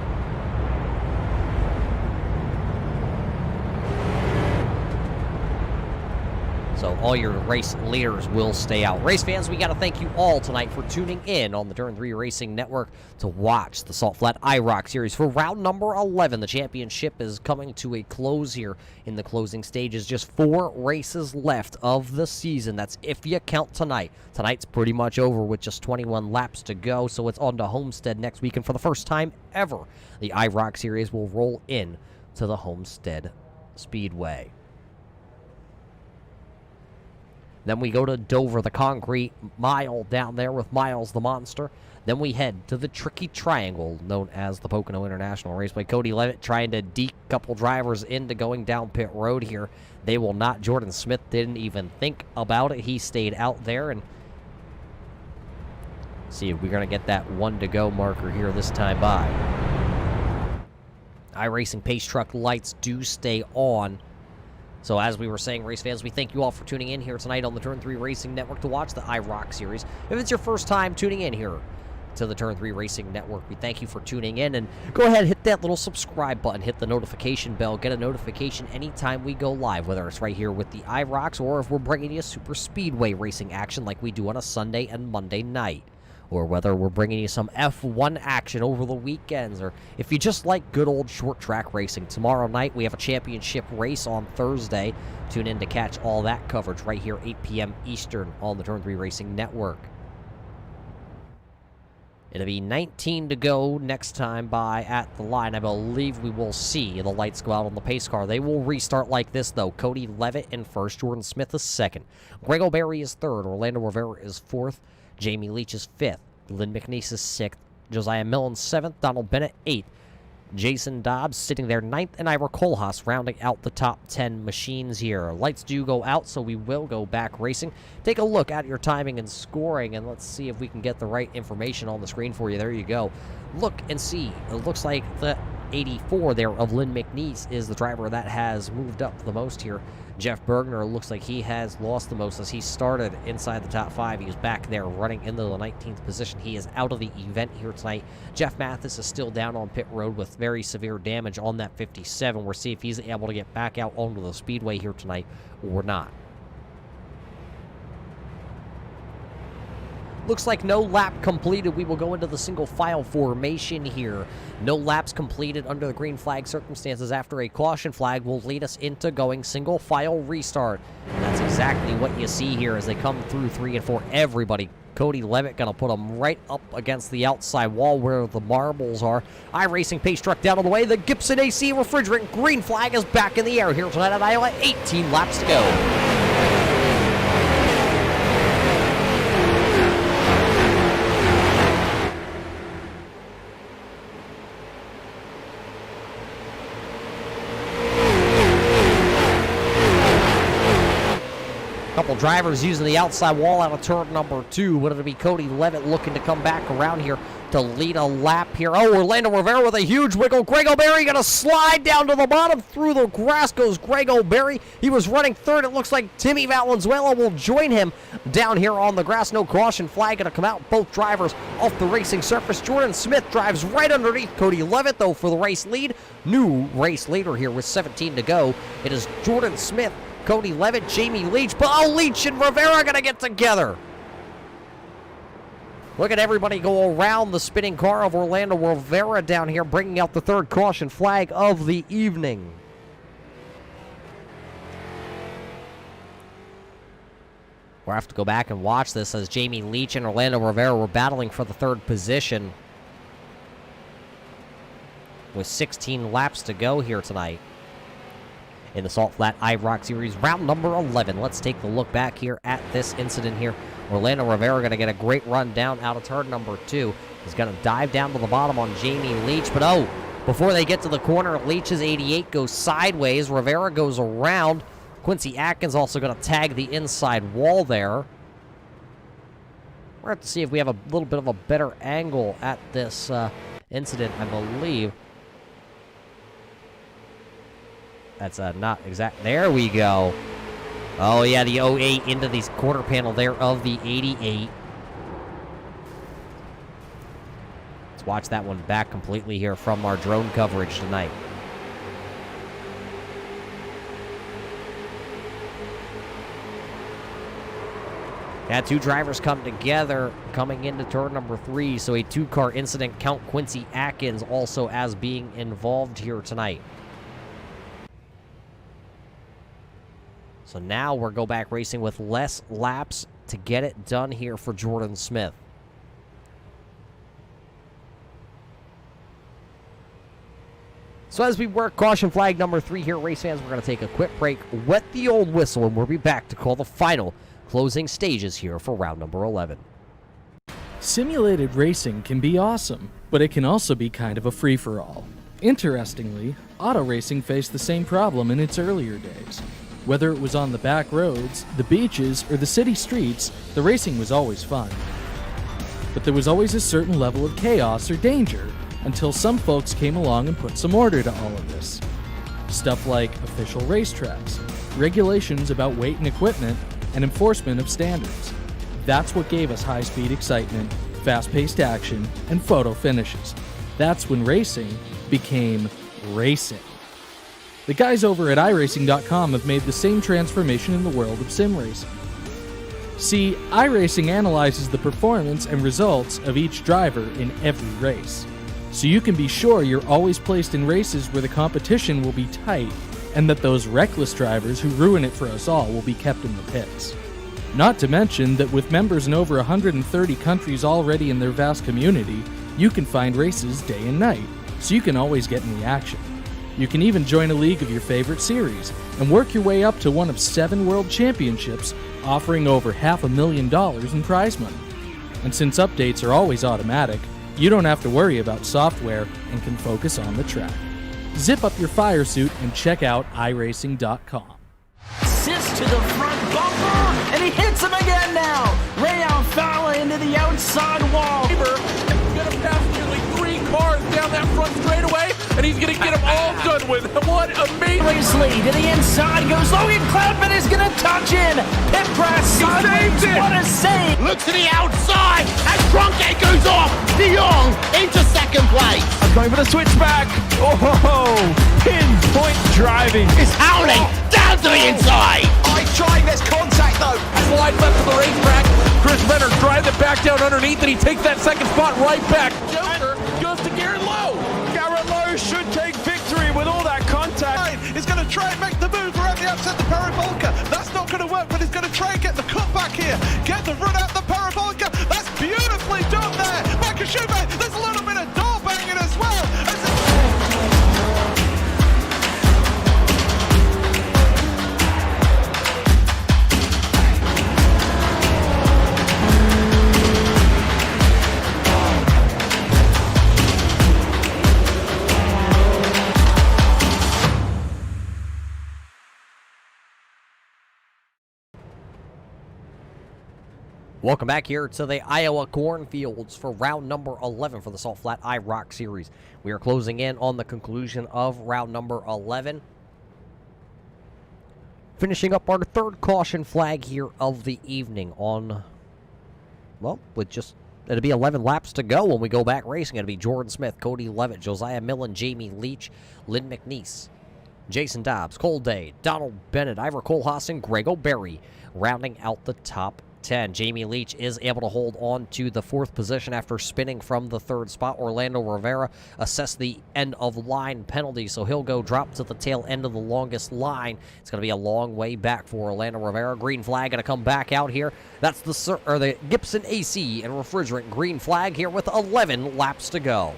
So all your race leaders will stay out. Race fans, we got to thank you all tonight for tuning in on the Turn 3 Racing Network to watch the Salt Flat IROC Series for round number 11. The championship is coming to a close here in the closing stages. Just 4 races left of the season. That's if you count tonight. Tonight's pretty much over with just 21 laps to go, so it's on to Homestead next week. And for the first time ever, the IROC Series will roll in to the Homestead Speedway. Then we go to Dover, the concrete mile down there with Miles the Monster. Then we head to the tricky triangle known as the Pocono International Raceway. Cody Levitt trying to deke a couple drivers into going down pit road here. They will not. Jordan Smith didn't even think about it. He stayed out there, and see if we're going to get that 1 to go marker here this time by. iRacing Pace Truck lights do stay on. So as we were saying, race fans, we thank you all for tuning in here tonight on the Turn 3 Racing Network to watch the IROC Series. If it's your first time tuning in here to the Turn 3 Racing Network, we thank you for tuning in. And go ahead and hit that little subscribe button, hit the notification bell, get a notification anytime we go live, whether it's right here with the IROCs or if we're bringing you super speedway racing action like we do on a Sunday and Monday night. Or whether we're bringing you some F1 action over the weekends, or if you just like good old short track racing. Tomorrow night, we have a championship race on Thursday. Tune in to catch all that coverage right here, 8 p.m. Eastern on the Turn 3 Racing Network. It'll be 19 to go next time by at the line. I believe we will see the lights go out on the pace car. They will restart like this, though. Cody Levitt in first, Jordan Smith is second. Greg O'Berry is third, Orlando Rivera is fourth, Jamie Leach is 5th. Lynn McNeese is 6th. Josiah Millen 7th. Donald Bennett 8th. Jason Dobbs sitting there 9th. And Ira Kohlhaas rounding out the top 10 machines here. Lights do go out, so we will go back racing. Take a look at your timing and scoring, and let's see if we can get the right information on the screen for you. There you go. Look and see. It looks like the 84 there of Lynn McNeese is the driver that has moved up the most here. Jeff Bergner looks like he has lost the most as he started inside the top 5. He was back there running into the 19th position. He is out of the event here tonight. Jeff Mathis is still down on pit road with very severe damage on that 57. We'll see if he's able to get back out onto the speedway here tonight or not. Looks like no lap completed. We will go into the single file formation here. No laps completed under the green flag circumstances after a caution flag will lead us into going single file restart. And that's exactly what you see here as they come through 3 and 4. Everybody, Cody Levitt going to put them right up against the outside wall where the marbles are. iRacing Pace Truck down on the way. The Gibson AC refrigerant green flag is back in the air here tonight at Iowa. 18 laps to go. Couple drivers using the outside wall out of turn number 2, but it'll be Cody Levitt looking to come back around here to lead a lap here. Oh, Orlando Rivera with a huge wiggle. Greg O'Berry going to slide down to the bottom. Through the grass goes Greg O'Berry. He was running third. It looks like Timmy Valenzuela will join him down here on the grass. No caution flag going to come out. Both drivers off the racing surface. Jordan Smith drives right underneath Cody Levitt, though, for the race lead. New race leader here with 17 to go. It is Jordan Smith, Cody Levitt, Jamie Leach. But Leach and Rivera going to get together. Look at everybody go around the spinning car of Orlando Rivera down here, bringing out the third caution flag of the evening. We'll have to go back and watch this as Jamie Leach and Orlando Rivera were battling for the third position with 16 laps to go here tonight in the Salt Flat IROC Series, round number 11. Let's take a look back here at this incident here. Orlando Rivera going to get a great run down out of turn number 2. He's going to dive down to the bottom on Jamie Leach. But before they get to the corner, Leach's 88 goes sideways. Rivera goes around. Quincy Atkins also going to tag the inside wall there. We'll have to see if we have a little bit of a better angle at this incident, I believe. That's not exact. There we go. Oh, yeah, the 08 into the quarter panel there of the 88. Let's watch that one back completely here from our drone coverage tonight. Yeah, two drivers come together coming into turn number 3, so a two-car incident. Count Quincy Atkins also as being involved here tonight. So now we'll go back racing with less laps to get it done here for Jordan Smith. So as we work caution flag number 3 here, race fans, we're going to take a quick break, wet the old whistle, and we'll be back to call the final closing stages here for round number 11. Simulated racing can be awesome, but it can also be kind of a free-for-all. Interestingly, auto racing faced the same problem in its earlier days. Whether it was on the back roads, the beaches, or the city streets, the racing was always fun. But there was always a certain level of chaos or danger, until some folks came along and put some order to all of this. Stuff like official racetracks, regulations about weight and equipment, and enforcement of standards. That's what gave us high-speed excitement, fast-paced action, and photo finishes. That's when racing became racing. The guys over at iRacing.com have made the same transformation in the world of sim racing. See, iRacing analyzes the performance and results of each driver in every race, so you can be sure you're always placed in races where the competition will be tight and that those reckless drivers who ruin it for us all will be kept in the pits. Not to mention that with members in over 130 countries already in their vast community, you can find races day and night, so you can always get in the action. You can even join a league of your favorite series and work your way up to one of 7 world championships, offering over $500,000 in prize money. And since updates are always automatic, you don't have to worry about software and can focus on the track. Zip up your fire suit and check out iRacing.com. Assist to the front bumper, and he hits him again now. Rayon Fowler into the outside wall. Gonna pass nearly 3 cars down that front straightaway, and he's gonna get them all done with. What amazing! Race lead to the inside goes Logan Cloudman is gonna touch in. Pit press sideways. What a save! Look to the outside as Trunkett goes off. De Jong into second place. Going for the switchback. Oh, pinpoint driving. Is howling down to the inside. Trying this contact though. Slide left of the racetrack. Chris Venner drives it back down underneath, and he takes that second spot right back. Joker goes to Garrett Lowe. Garrett Lowe should take victory with all that contact. He's going to try and make the move around the outside the parabolica. That's not going to work, but he's going to try and get the cutback here. Get the run out the parabolica. That's beautifully done there. Michael Schubert, there's a little bit of door banging as well. Welcome back here to the Iowa cornfields for round number 11 for the Salt Flat IROC series. We are closing in on the conclusion of round number 11. Finishing up our third caution flag here of the evening on, well, with just, it'll be 11 laps to go when we go back racing. It'll be Jordan Smith, Cody Levitt, Josiah Millen, Jamie Leach, Lynn McNeese, Jason Dobbs, Cole Day, Donald Bennett, Ivor Kohlhaas, and Greg O'Berry rounding out the top 10. Jamie Leach is able to hold on to the 4th position after spinning from the 3rd spot. Orlando Rivera assessed the end of line penalty, so he'll go drop to the tail end of the longest line. It's going to be a long way back for Orlando Rivera. Green flag going to come back out here. That's the Gibson AC and Refrigerant green flag here with 11 laps to go.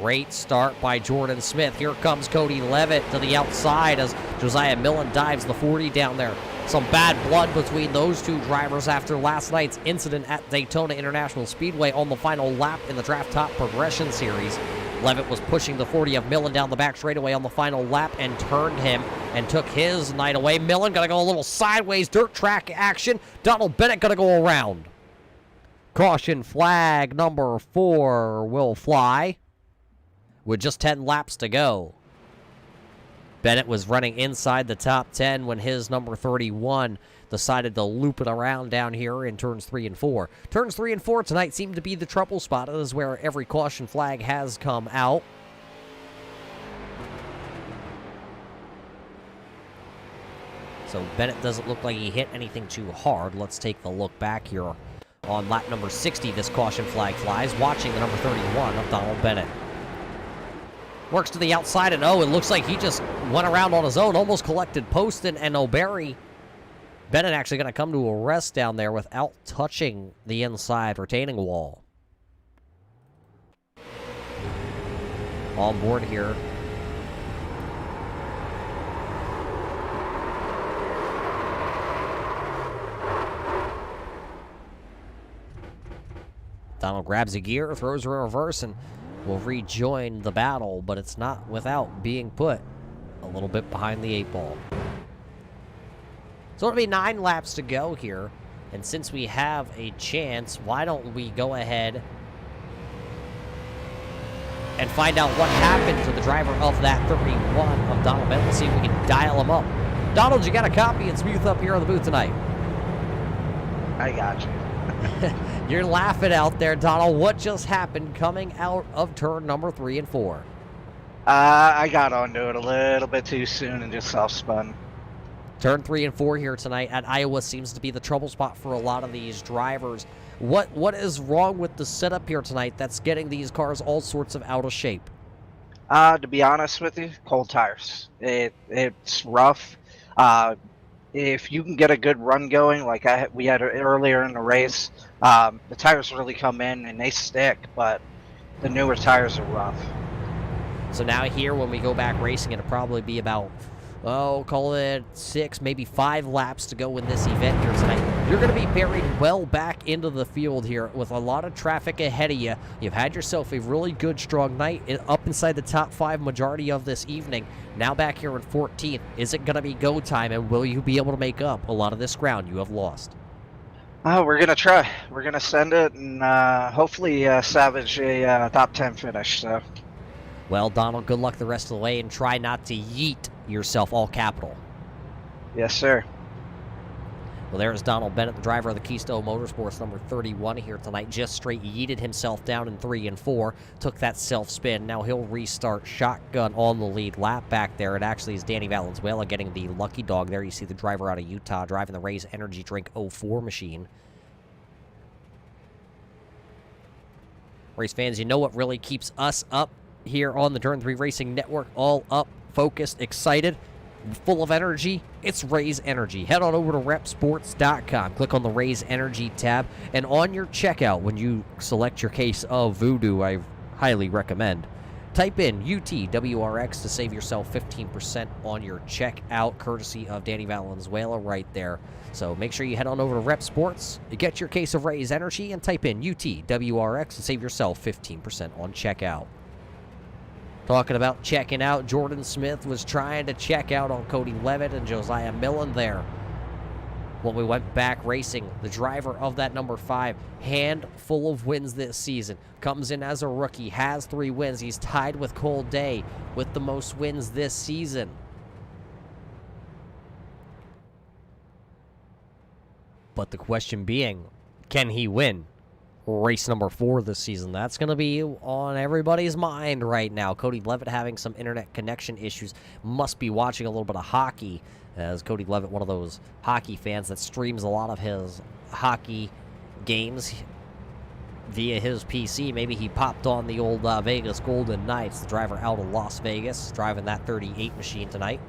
Great start by Jordan Smith. Here comes Cody Levitt to the outside as Josiah Millen dives the 40 down there. Some bad blood between those two drivers after last night's incident at Daytona International Speedway on the final lap in the Draft Top Progression Series. Levitt was pushing the 40 of Millen down the back straightaway on the final lap and turned him and took his night away. Millen going to go a little sideways, dirt track action. Donald Bennett going to go around. Caution flag number 4 will fly with just 10 laps to go. Bennett was running inside the top 10 when his number 31 decided to loop it around down here in turns 3 and 4. Turns 3 and 4 tonight seem to be the trouble spot. It is where every caution flag has come out. So Bennett doesn't look like he hit anything too hard. Let's take a look back here. On lap number 60, this caution flag flies, watching the number 31 of Donald Bennett. Works to the outside, and it looks like he just went around on his own, almost collected Poston and O'Berry. Bennett actually going to come to a rest down there without touching the inside retaining wall. On board here. Donald grabs a gear, throws her in reverse, and will rejoin the battle, but it's not without being put a little bit behind the 8 ball. So it'll be 9 laps to go here, and since we have a chance, why don't we go ahead and find out what happened to the driver of that 31 of Donald Bennett. Let's see if we can dial him up. Donald, you got a copy and smooth up here on the booth tonight. I got you. You're laughing out there, Donald. What just happened coming out of turn number 3 and 4? I got onto it a little bit too soon and just self-spun. Turn 3 and 4 here tonight at Iowa seems to be the trouble spot for a lot of these drivers. What is wrong with the setup here tonight that's getting these cars all sorts of out of shape? To be honest with you, cold tires. It's rough. If you can get a good run going, like we had earlier in the race, the tires really come in and they stick, but the newer tires are rough. So now here, when we go back racing, it'll probably be about, call it 6, maybe 5 laps to go in this event here tonight. You're going to be buried well back into the field here with a lot of traffic ahead of you. You've had yourself a really good, strong night up inside the top 5 majority of this evening. Now back here in 14th, is it going to be go time, and will you be able to make up a lot of this ground you have lost? We're going to try. We're going to send it and hopefully salvage a top 10 finish. So. Well, Donald, good luck the rest of the way, and try not to yeet yourself, all capital. Yes, sir. Well, there's Donald Bennett, the driver of the Keystone Motorsports, number 31 here tonight. Just straight yeeted himself down in 3 and 4. Took that self-spin. Now he'll restart shotgun on the lead lap back there. It actually is Danny Valenzuela getting the lucky dog there. You see the driver out of Utah driving the Raise Energy Drink 04 machine. Race fans, you know what really keeps us up here on the Turn 3 Racing Network? All up, focused, excited, full of energy. It's Raise Energy. Head on over to repsports.com. Click on the Raise Energy tab. And on your checkout, when you select your case of Voodoo, I highly recommend, type in UTWRX to save yourself 15% on your checkout, courtesy of Danny Valenzuela right there. So make sure you head on over to Rep Sports, get your case of Raise Energy, and type in UTWRX to save yourself 15% on checkout. Talking about checking out, Jordan Smith was trying to check out on Cody Levitt and Josiah Millen there. when we went back racing, the driver of that number 5, handful of wins this season, comes in as a rookie, has 3 wins. He's tied with Cole Day with the most wins this season. But the question being, can he win race number 4 this season? That's going to be on everybody's mind right now. Cody Levitt having some internet connection issues, must be watching a little bit of hockey, as Cody Levitt, one of those hockey fans that streams a lot of his hockey games via his PC. Maybe he popped on the old Vegas Golden Knights, the driver out of Las Vegas, driving that 38 machine tonight.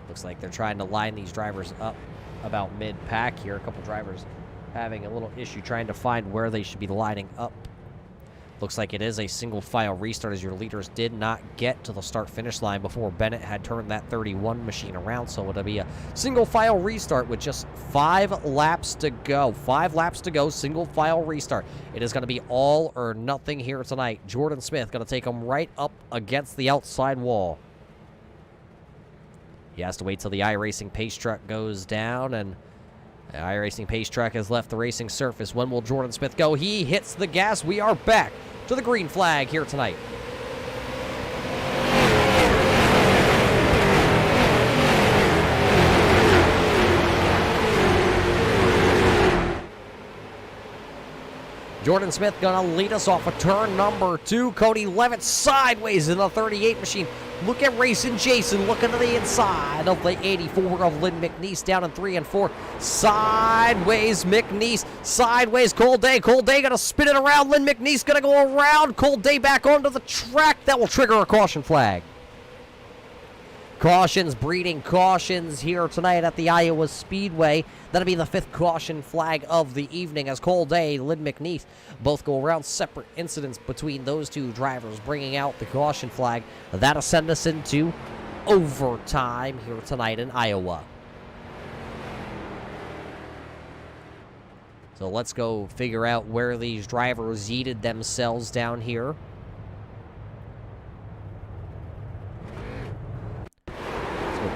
Looks like they're trying to line these drivers up about mid-pack here. A couple drivers having a little issue trying to find where they should be lining up. Looks like it is a single file restart, as your leaders did not get to the start-finish line before Bennett had turned that 31 machine around. So it'll be a single file restart with just 5 laps to go. 5 laps to go, single file restart. It is going to be all or nothing here tonight. Jordan Smith going to take him right up against the outside wall. He has to wait till the iRacing pace truck goes down, and the iRacing pace truck has left the racing surface. When will Jordan Smith go? He hits the gas. We are back to the green flag here tonight. Jordan Smith going to lead us off of turn number 2. Cody Levitt sideways in the 38 machine. Look at Racing Jason looking to the inside of the 84 of Lynn McNeese down in 3 and 4. Sideways McNeese. Sideways Cole Day. Cole Day going to spin it around. Lynn McNeese going to go around. Cole Day back onto the track. That will trigger a caution flag. Cautions, breeding cautions here tonight at the Iowa Speedway. That'll be the 5th caution flag of the evening, as Cole Day, Lynn McNeese both go around. Separate incidents between those two drivers bringing out the caution flag. That'll send us into overtime here tonight in Iowa. So let's go figure out where these drivers yeeted themselves down here.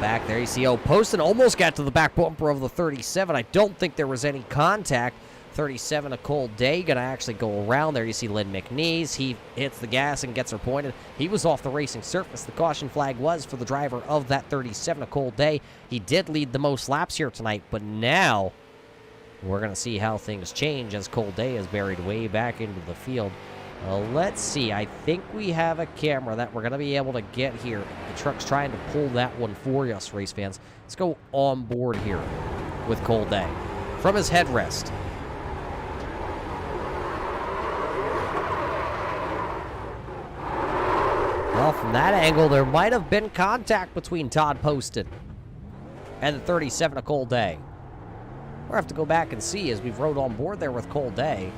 Back there, you see, Poston almost got to the back bumper of the 37. I don't think there was any contact. 37, a Cole Day, going to actually go around there. You see Lynn McNeese. He hits the gas and gets her pointed. He was off the racing surface. The caution flag was for the driver of that 37, a Cole Day. He did lead the most laps here tonight, but now we're going to see how things change as Cole Day is buried way back into the field. Let's see. I think we have a camera that we're going to be able to get here. The truck's trying to pull that one for us, race fans. Let's go on board here with Cole Day from his headrest. Well, from that angle, there might have been contact between Todd Poston and the 37 of Cole Day. We'll have to go back and see as we've rode on board there with Cole Day.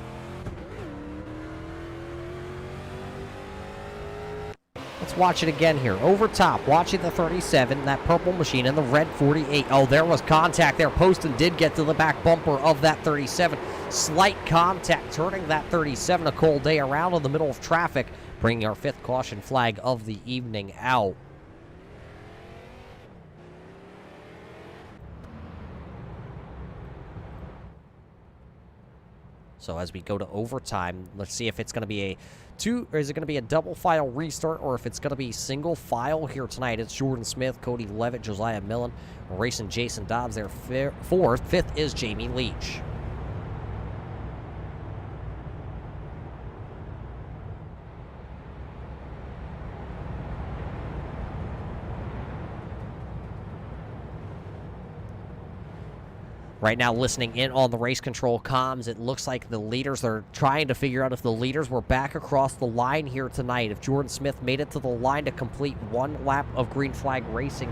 Let's watch it again here. Over top, watching the 37, that purple machine, and the red 48. Oh, there was contact there. Poston did get to the back bumper of that 37. Slight contact, turning that 37 of Cole Day around in the middle of traffic, bringing our 5th caution flag of the evening out. So as we go to overtime, let's see if it's going to be a is it going to be a double file restart, or if it's going to be single file here tonight. It's Jordan Smith, Cody Levitt, Josiah Millen, racing Jason Dobbs there 4th. 5th is Jamie Leach. Right now, listening in on the race control comms, it looks like the leaders are trying to figure out if the leaders were back across the line here tonight. If Jordan Smith made it to the line to complete 1 lap of green flag racing.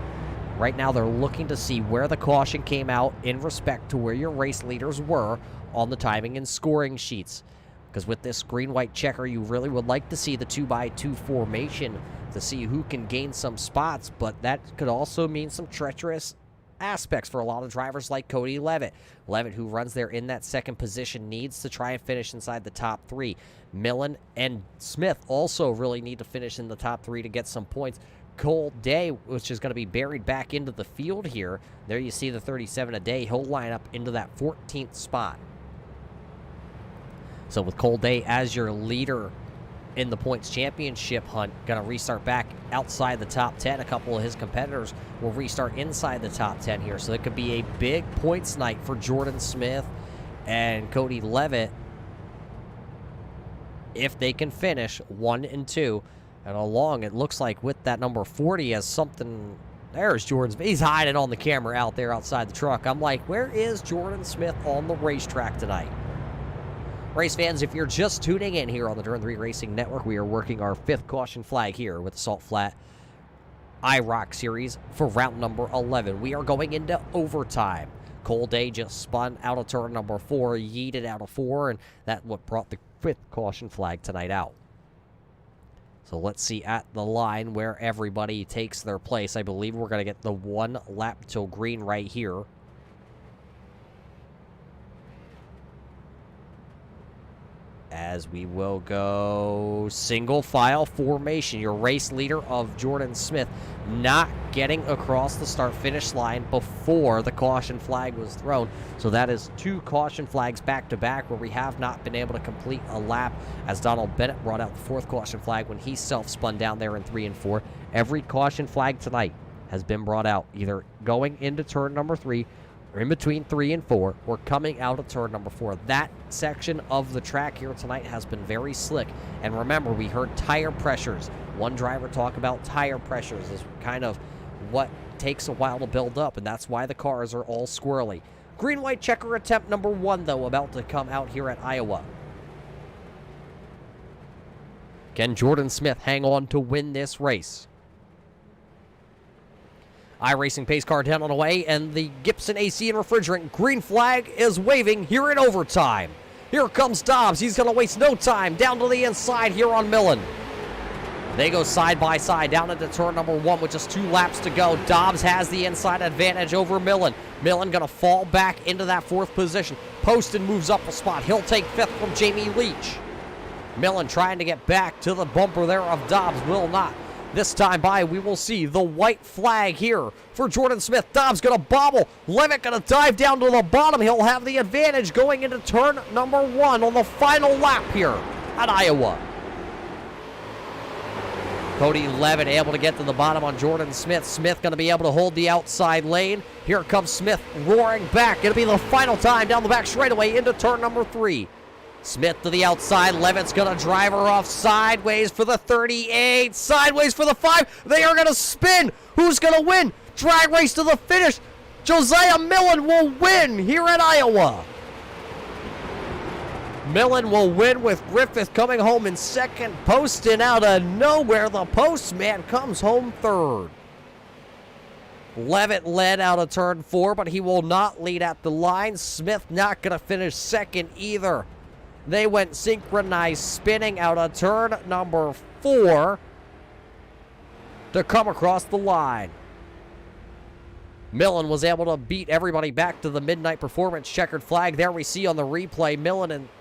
Right now, they're looking to see where the caution came out in respect to where your race leaders were on the timing and scoring sheets. Because with this green-white checker, you really would like to see the 2x2 formation to see who can gain some spots, but that could also mean some treacherous aspects for a lot of drivers like Cody Levitt. Levitt, who runs there in that 2nd position, needs to try and finish inside the top 3. Millen and Smith also really need to finish in the top 3 to get some points. Cole Day, which is going to be buried back into the field here. There you see the 37 a day. He'll line up into that 14th spot. So with Cole Day as your leader in the points championship hunt, going to restart back outside the top 10. A couple of his competitors will restart inside the top 10 here. So it could be a big points night for Jordan Smith and Cody Levitt if they can finish 1 and 2. And along, it looks like with that number 40 as something. There's Jordan Smith. He's hiding on the camera out there outside the truck. I'm like, where is Jordan Smith on the racetrack tonight? Race fans, if you're just tuning in here on the Turn 3 Racing Network, we are working our 5th caution flag here with the Salt Flat IROC Series for round number 11. We are going into overtime. Cole Day just spun out of turn number 4, yeeted out of 4, and that's what brought the 5th caution flag tonight out. So let's see at the line where everybody takes their place. I believe we're going to get the 1 lap till green right here. As we will go single file formation. Your race leader of Jordan Smith not getting across the start-finish line before the caution flag was thrown. So that is 2 caution flags back-to-back where we have not been able to complete a lap, as Donald Bennett brought out the 4th caution flag when he self-spun down there in 3 and 4. Every caution flag tonight has been brought out, either going into turn number 3 or in between 3 and 4, or coming out of turn number 4. That section of the track here tonight has been very slick. And remember, we heard tire pressures. One driver talk about tire pressures is kind of what takes a while to build up, and that's why the cars are all squirrely. Green-white checker attempt number 1, though, about to come out here at Iowa. Can Jordan Smith hang on to win this race? iRacing pace car down on the way, and the Gibson AC and refrigerant green flag is waving here in overtime. Here comes Dobbs. He's going to waste no time down to the inside here on Millen. They go side by side down into turn number 1 with just 2 laps to go. Dobbs has the inside advantage over Millen. Millen going to fall back into that 4th position. Poston moves up a spot. He'll take 5th from Jamie Leach. Millen trying to get back to the bumper there of Dobbs. Will not. This time by, we will see the white flag here for Jordan Smith. Dobbs going to bobble. Levitt going to dive down to the bottom. He'll have the advantage going into turn number 1 on the final lap here at Iowa. Cody Levitt able to get to the bottom on Jordan Smith. Smith going to be able to hold the outside lane. Here comes Smith roaring back. It'll be the final time down the back straightaway into turn number 3. Smith to the outside. Levitt's going to drive her off sideways for the 38. Sideways for the 5. They are going to spin. Who's going to win? Drag race to the finish. Josiah Millen will win here at Iowa. Millen will win with Griffith coming home in 2nd. Poston out of nowhere. The postman comes home 3rd. Levitt led out of turn 4, but he will not lead at the line. Smith not going to finish 2nd either. They went synchronized spinning out of turn number 4 to come across the line. Millen was able to beat everybody back to the midnight performance checkered flag. There we see on the replay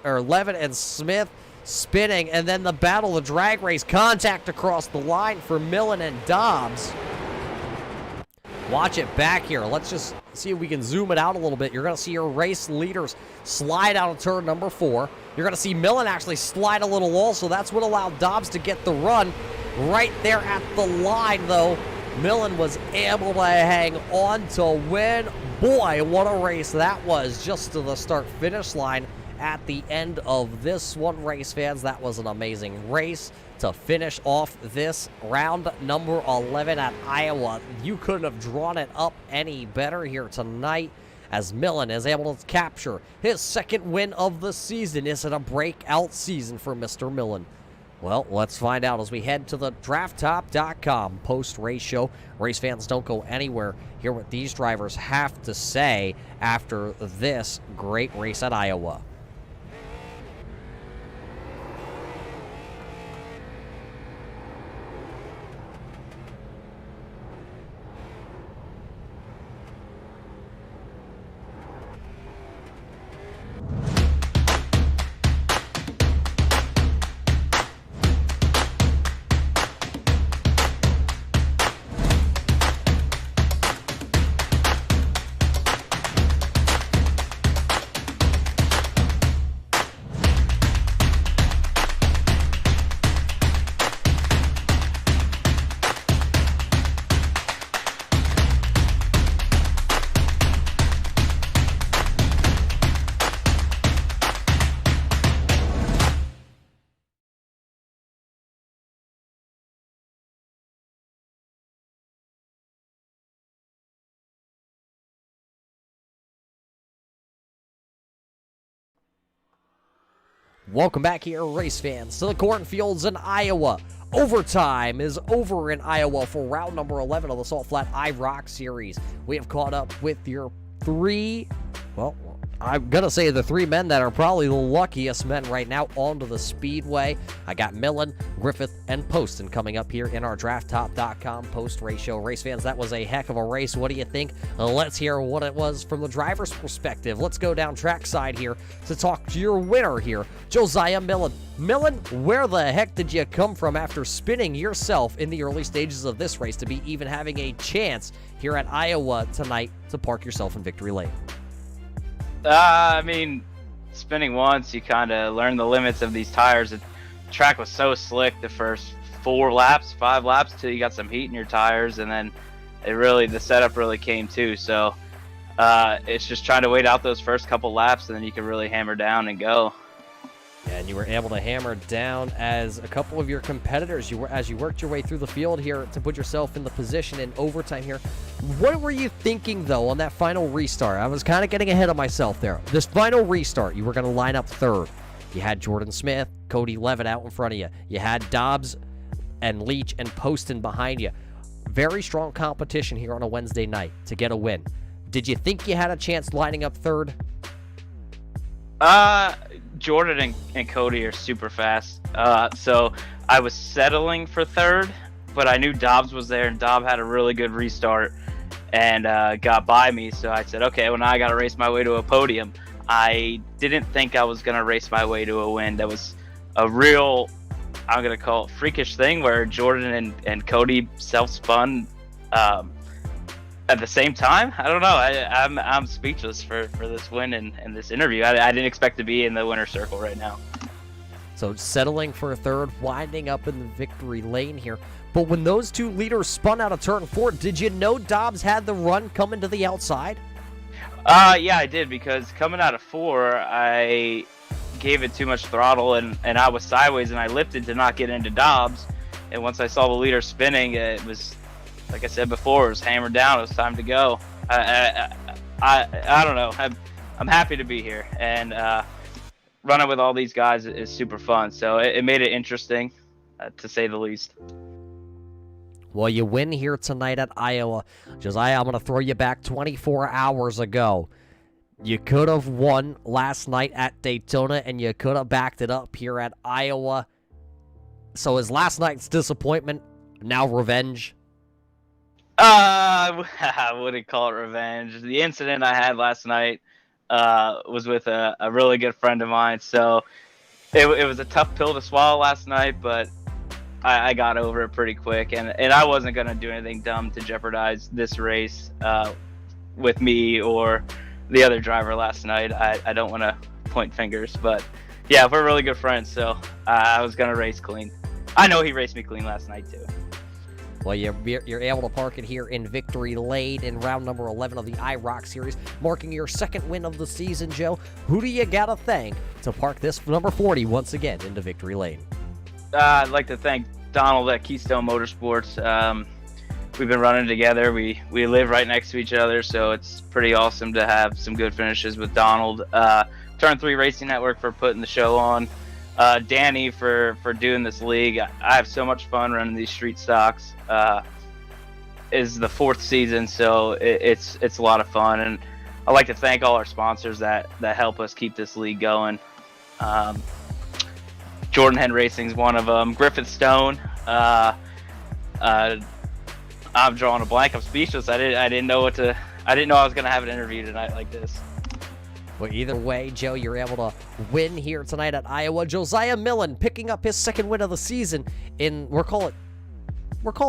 Levitt and Smith spinning, and then the battle, the drag race, contact across the line for Millen and Dobbs. Watch it back here. Let's just see if we can zoom it out a little bit. You're going to see your race leaders slide out of turn number 4. You're going to see Millen actually slide a little also. That's what allowed Dobbs to get the run. Right there at the line, though, Millen was able to hang on to win. Boy, what a race that was, just to the start-finish line at the end of this one, race fans. That was an amazing race to finish off this round number 11 at Iowa. You couldn't have drawn it up any better here tonight, as Millen is able to capture his 2nd win of the season. Is it a breakout season for Mr. Millen? Well, let's find out as we head to the drafttop.com post-race show. Race fans, don't go anywhere. Hear what these drivers have to say after this great race at Iowa. Welcome back here, race fans, to the cornfields in Iowa. Overtime is over in Iowa for round number 11 of the Salt Flat IROC series. We have caught up with your I'm going to say the three men that are probably the luckiest men right now onto the speedway. I got Millen, Griffith, and Poston coming up here in our DraftTop.com post-race show. Race fans, that was a heck of a race. What do you think? Let's hear what it was from the driver's perspective. Let's go down trackside here to talk to your winner here, Josiah Millen. Millen, where the heck did you come from after spinning yourself in the early stages of this race to be even having a chance here at Iowa tonight to park yourself in victory lane? I mean, spinning once, you kind of learn the limits of these tires. The track was so slick the first 5 laps till you got some heat in your tires, and then the setup really came too. So it's just trying to wait out those first couple laps, and then you can really hammer down and go. And you were able to hammer down as a couple of your competitors, as you worked your way through the field here to put yourself in the position in overtime here. What were you thinking, though, on that final restart? I was kind of getting ahead of myself there. This final restart, you were going to line up third. You had Jordan Smith, Cody Levitt out in front of you. You had Dobbs and Leach and Poston behind you. Very strong competition here on a Wednesday night to get a win. Did you think you had a chance lining up third? Jordan and Cody are super fast, so I was settling for third, but I knew Dobbs was there, and Dobb had a really good restart and got by me, so I said, okay, well, now I got to race my way to a podium. I didn't think I was going to race my way to a win. That was a real, I'm going to call it freakish thing, where Jordan and Cody self-spun at the same time. I don't know. I'm speechless for this win and this interview. I didn't expect to be in the winner's circle right now. So settling for a third, winding up in the victory lane here. But when those two leaders spun out of turn 4, did you know Dobbs had the run coming to the outside? Yeah, I did, because coming out of 4, I gave it too much throttle, and I was sideways, and I lifted to not get into Dobbs. And once I saw the leader spinning, it was, like I said before, it was hammered down. It was time to go. I don't know. I'm happy to be here, and running with all these guys is super fun. So it made it interesting, to say the least. Well, you win here tonight at Iowa. Josiah, I'm going to throw you back 24 hours ago. You could have won last night at Daytona, and you could have backed it up here at Iowa. So is last night's disappointment now revenge? I wouldn't call it revenge. The incident I had last night was with a really good friend of mine, so it was a tough pill to swallow last night, but I got over it pretty quick, and I wasn't going to do anything dumb to jeopardize this race with me or the other driver last night. I don't want to point fingers, but yeah, we're really good friends, so I was going to race clean. I know he raced me clean last night too. Well, you're able to park it here in victory lane in round number 11 of the IROC series, marking your second win of the season, Joe. Who do you got to thank to park this number 40 once again into victory lane? I'd like to thank Donald at Keystone Motorsports. We've been running together. We live right next to each other, so it's pretty awesome to have some good finishes with Donald. Turn 3 Racing Network for putting the show on. Danny for doing this league. I have so much fun running these street stocks. Is the 4th season, so it's a lot of fun, and I'd like to thank all our sponsors that help us keep this league going. Jordan Hen Racing's one of them. Griffith Stone. I'm drawing a blank. I'm speechless. I didn't know I was gonna have an interview tonight like this. Well, either way, Joe, you're able to win here tonight at Iowa. Josiah Millen picking up his second win of the season in, we'll call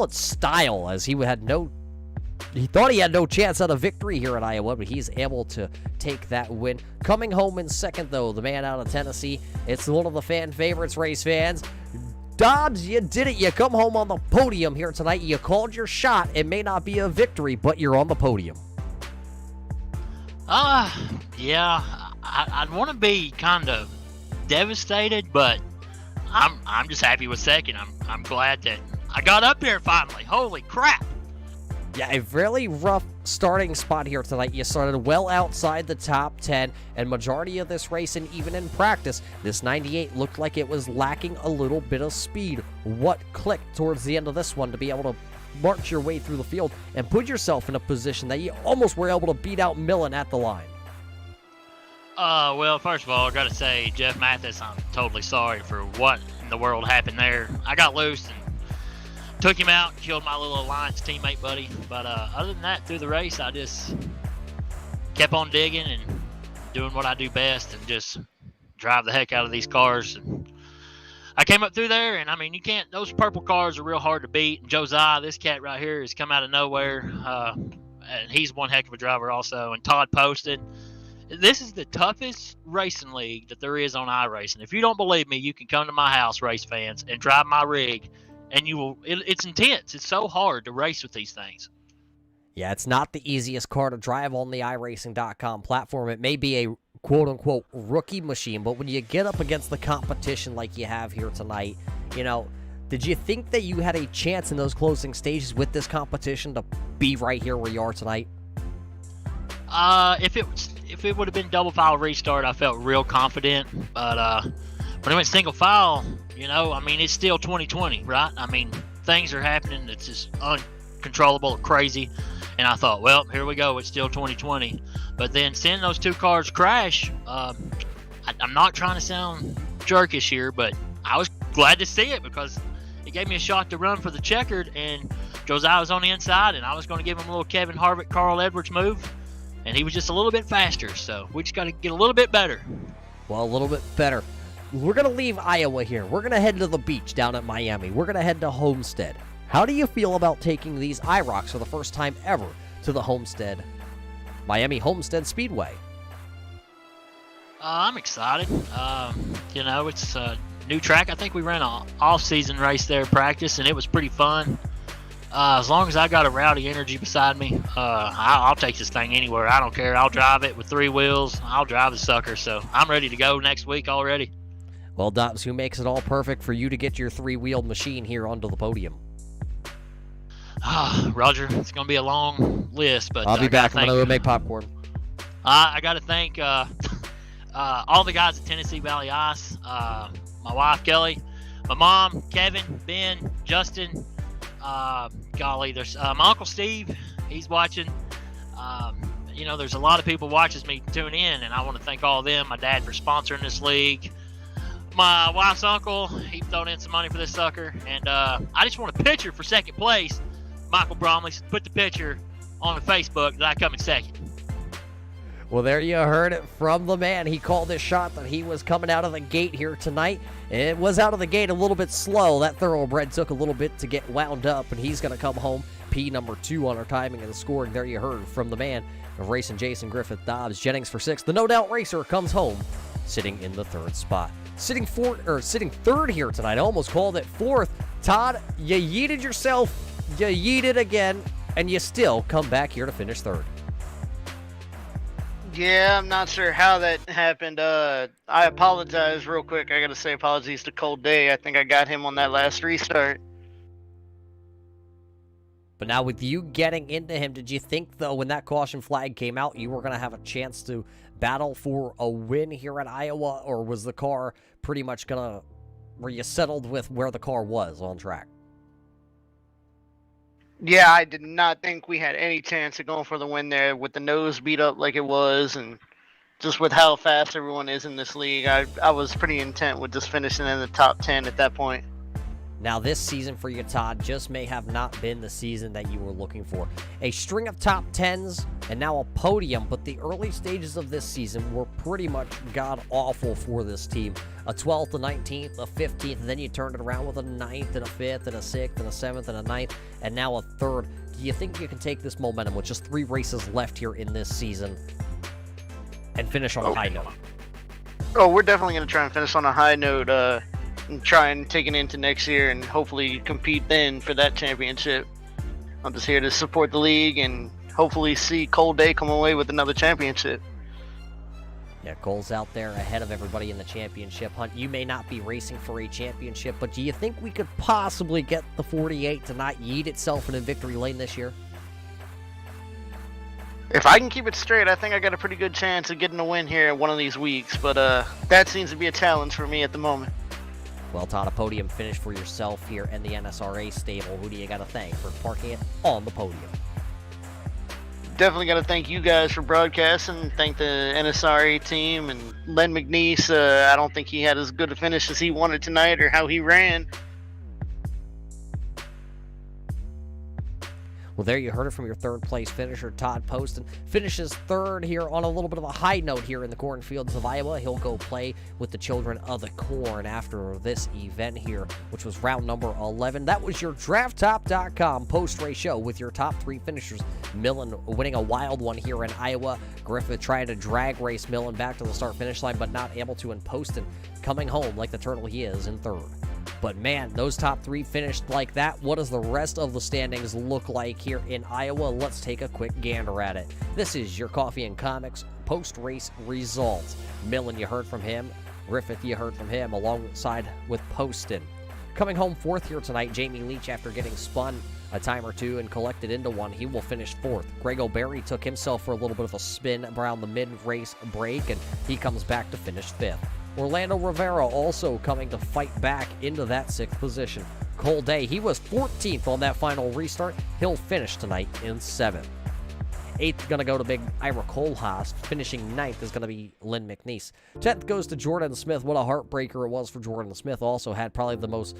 it style, as he thought he had no chance at a victory here at Iowa, but he's able to take that win. Coming home in second, though, the man out of Tennessee. It's one of the fan favorites, race fans. Dobbs, you did it. You come home on the podium here tonight. You called your shot. It may not be a victory, but you're on the podium. Yeah, I'd want to be kind of devastated, but I'm just happy with second. I'm glad that I got up here finally. Holy crap! Yeah, a really rough starting spot here tonight. You started well outside the top 10, and majority of this race, and even in practice, this 98 looked like it was lacking a little bit of speed. What clicked towards the end of this one to be able to march your way through the field and put yourself in a position that you almost were able to beat out Millen at the line? Well, first of all, I got to say, Jeff Mathis, I'm totally sorry for what in the world happened there. I got loose and took him out, killed my little Alliance teammate buddy. But other than that, through the race, I just kept on digging and doing what I do best and just drive the heck out of these cars. And I came up through there, and I mean, you can't, those purple cars are real hard to beat. And Josiah, this cat right here, has come out of nowhere. And he's one heck of a driver also. And Todd Posted. This is the toughest racing league that there is on iRacing. If you don't believe me, you can come to my house, race fans, and drive my rig. And you will. It's intense. It's so hard to race with these things. Yeah, it's not the easiest car to drive on the iRacing.com platform. It may be a quote-unquote rookie machine, but when you get up against the competition like you have here tonight, you know, did you think that you had a chance in those closing stages with this competition to be right here where you are tonight? If it would have been double file restart, I felt real confident. But when it went single file, you know, I mean, it's still 2020, right? I mean, things are happening that's just uncontrollable or crazy. And I thought, well, here we go. It's still 2020. But then seeing those two cars crash, I'm not trying to sound jerkish here, but I was glad to see it because it gave me a shot to run for the checkered. And Josiah was on the inside, and I was going to give him a little Kevin Harvick, Carl Edwards move. And he was just a little bit faster. So we just got to get a little bit better. Well, a little bit better. We're going to leave Iowa here. We're going to head to the beach down at Miami. We're going to head to Homestead. How do you feel about taking these IROCs for the first time ever to the Miami Homestead Speedway? I'm excited. You know, it's a new track. I think we ran an off-season race there practice, and it was pretty fun. As long as I got a Rowdy Energy beside me, I'll take this thing anywhere. I don't care. I'll drive it with 3 wheels. I'll drive the sucker. So I'm ready to go next week already. Well, Dobbs, who makes it all perfect for you to get your 3-wheeled machine here onto the podium? Roger, it's going to be a long list, but I'll be back. I'm going to go make popcorn. I got to thank all the guys at Tennessee Valley Ice, my wife, Kelly, my mom, Kevin, Ben, Justin, golly, there's my Uncle Steve. He's watching. You know, there's a lot of people watches me tune in, and I want to thank all of them. My dad for sponsoring this league. My wife's uncle, he thrown in some money for this sucker. And I just want a picture for second place. Michael Bromley put the picture on the Facebook that I come in second. Well, there you heard it from the man. He called his shot that he was coming out of the gate here tonight. It was out of the gate a little bit slow. That thoroughbred took a little bit to get wound up, and he's going to come home P number 2 on our timing and the scoring. There you heard from the man of racing Jason Griffith Dobbs. Jennings for 6th. The No Doubt Racer comes home sitting in the 3rd spot. Sitting third here tonight. I almost called it 4th. Todd, you yeeted yourself. You yeeted again, and you still come back here to finish 3rd. Yeah, I'm not sure how that happened. I apologize real quick. I gotta say apologies to Cold Day. I think I got him on that last restart. But now with you getting into him, did you think, though, when that caution flag came out, you were going to have a chance to battle for a win here at Iowa? Or was the car pretty much were you settled with where the car was on track? Yeah, I did not think we had any chance of going for the win there with the nose beat up like it was, and just with how fast everyone is in this league. I was pretty intent with just finishing in the top 10 at that point. Now, this season for you, Todd, just may have not been the season that you were looking for. A string of top 10s and now a podium, but the early stages of this season were pretty much god-awful for this team. A 12th, a 19th, a 15th, and then you turned it around with a 9th and a 5th and a 6th and a 7th and a 9th, and now a 3rd. Do you think you can take this momentum with just 3 races left here in this season and finish on a high note? Oh, we're definitely going to try and finish on a high note. And try and take it into next year and hopefully compete then for that championship. I'm just here to support the league and hopefully see Cold Day come away with another championship. Yeah, Cole's out there ahead of everybody in the championship hunt. You may not be racing for a championship, but do you think we could possibly get the 48 to not yeet itself in a victory lane this year? If I can keep it straight, I think I got a pretty good chance of getting a win here one of these weeks, but that seems to be a challenge for me at the moment. Well, Todd, a podium finish for yourself here in the NSRA stable. Who do you got to thank for parking it on the podium? Definitely got to thank you guys for broadcasting. Thank the NSRA team and Len McNeese. I don't think he had as good a finish as he wanted tonight or how he ran. Well, there you heard it from your third-place finisher, Todd Poston. Finishes third here on a little bit of a high note here in the cornfields of Iowa. He'll go play with the Children of the Corn after this event here, which was round number 11. That was your DraftTop.com post-race show with your top 3 finishers. Millen winning a wild one here in Iowa. Griffith trying to drag race Millen back to the start-finish line, but not able to, and Poston coming home like the turtle he is in third. But man, those top 3 finished like that. What does the rest of the standings look like here in Iowa? Let's take a quick gander at it. This is your Coffee and Comics post-race results. Millen, you heard from him. Griffith, you heard from him, alongside with Poston. Coming home fourth here tonight, Jamie Leach, after getting spun a time or two and collected into one, he will finish fourth. Greg O'Berry took himself for a little bit of a spin around the mid-race break, and he comes back to finish fifth. Orlando Rivera also coming to fight back into that 6th position. Cole Day, he was 14th on that final restart. He'll finish tonight in 7th. 8th going to go to big Ira Kohlhaas. Finishing 9th is going to be Lynn McNeese. 10th goes to Jordan Smith. What a heartbreaker it was for Jordan Smith. Also had probably the most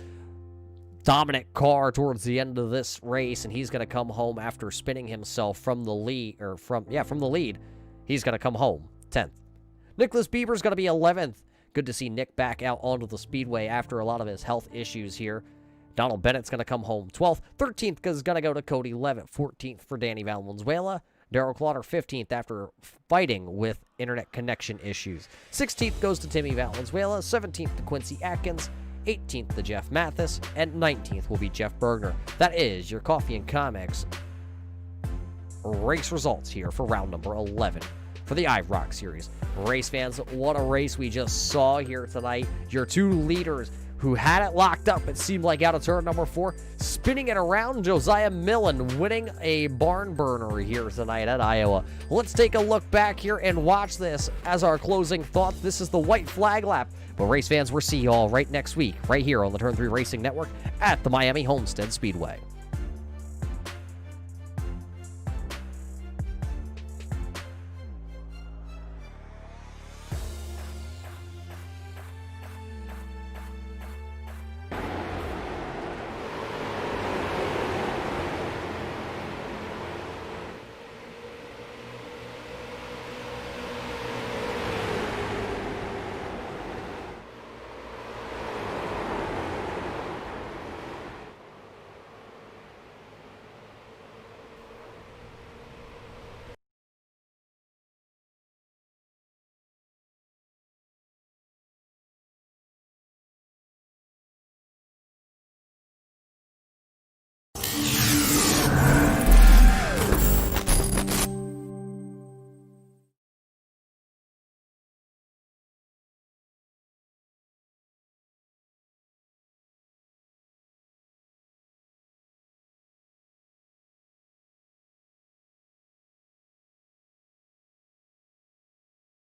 dominant car towards the end of this race, and he's going to come home after spinning himself from the lead, from the lead. He's going to come home 10th. Nicholas Bieber's going to be 11th. Good to see Nick back out onto the speedway after a lot of his health issues here. Donald Bennett's going to come home 12th. 13th is going to go to Cody Levitt. 14th for Danny Valenzuela. Daryl Clotter 15th after fighting with internet connection issues. 16th goes to Timmy Valenzuela. 17th to Quincy Atkins. 18th to Jeff Mathis. And 19th will be Jeff Bergner. That is your Coffee and Comics race results here for round number 11. For the IROC series. Race fans, what a race we just saw here tonight. Your 2 leaders who had it locked up, it seemed like, out of turn number 4, spinning it around. Josiah Millen winning a barn burner here tonight at Iowa. Let's take a look back here and watch this as our closing thoughts. This is the white flag lap. But race fans, we'll see you all right next week, right here on the Turn 3 Racing Network at the Miami Homestead Speedway.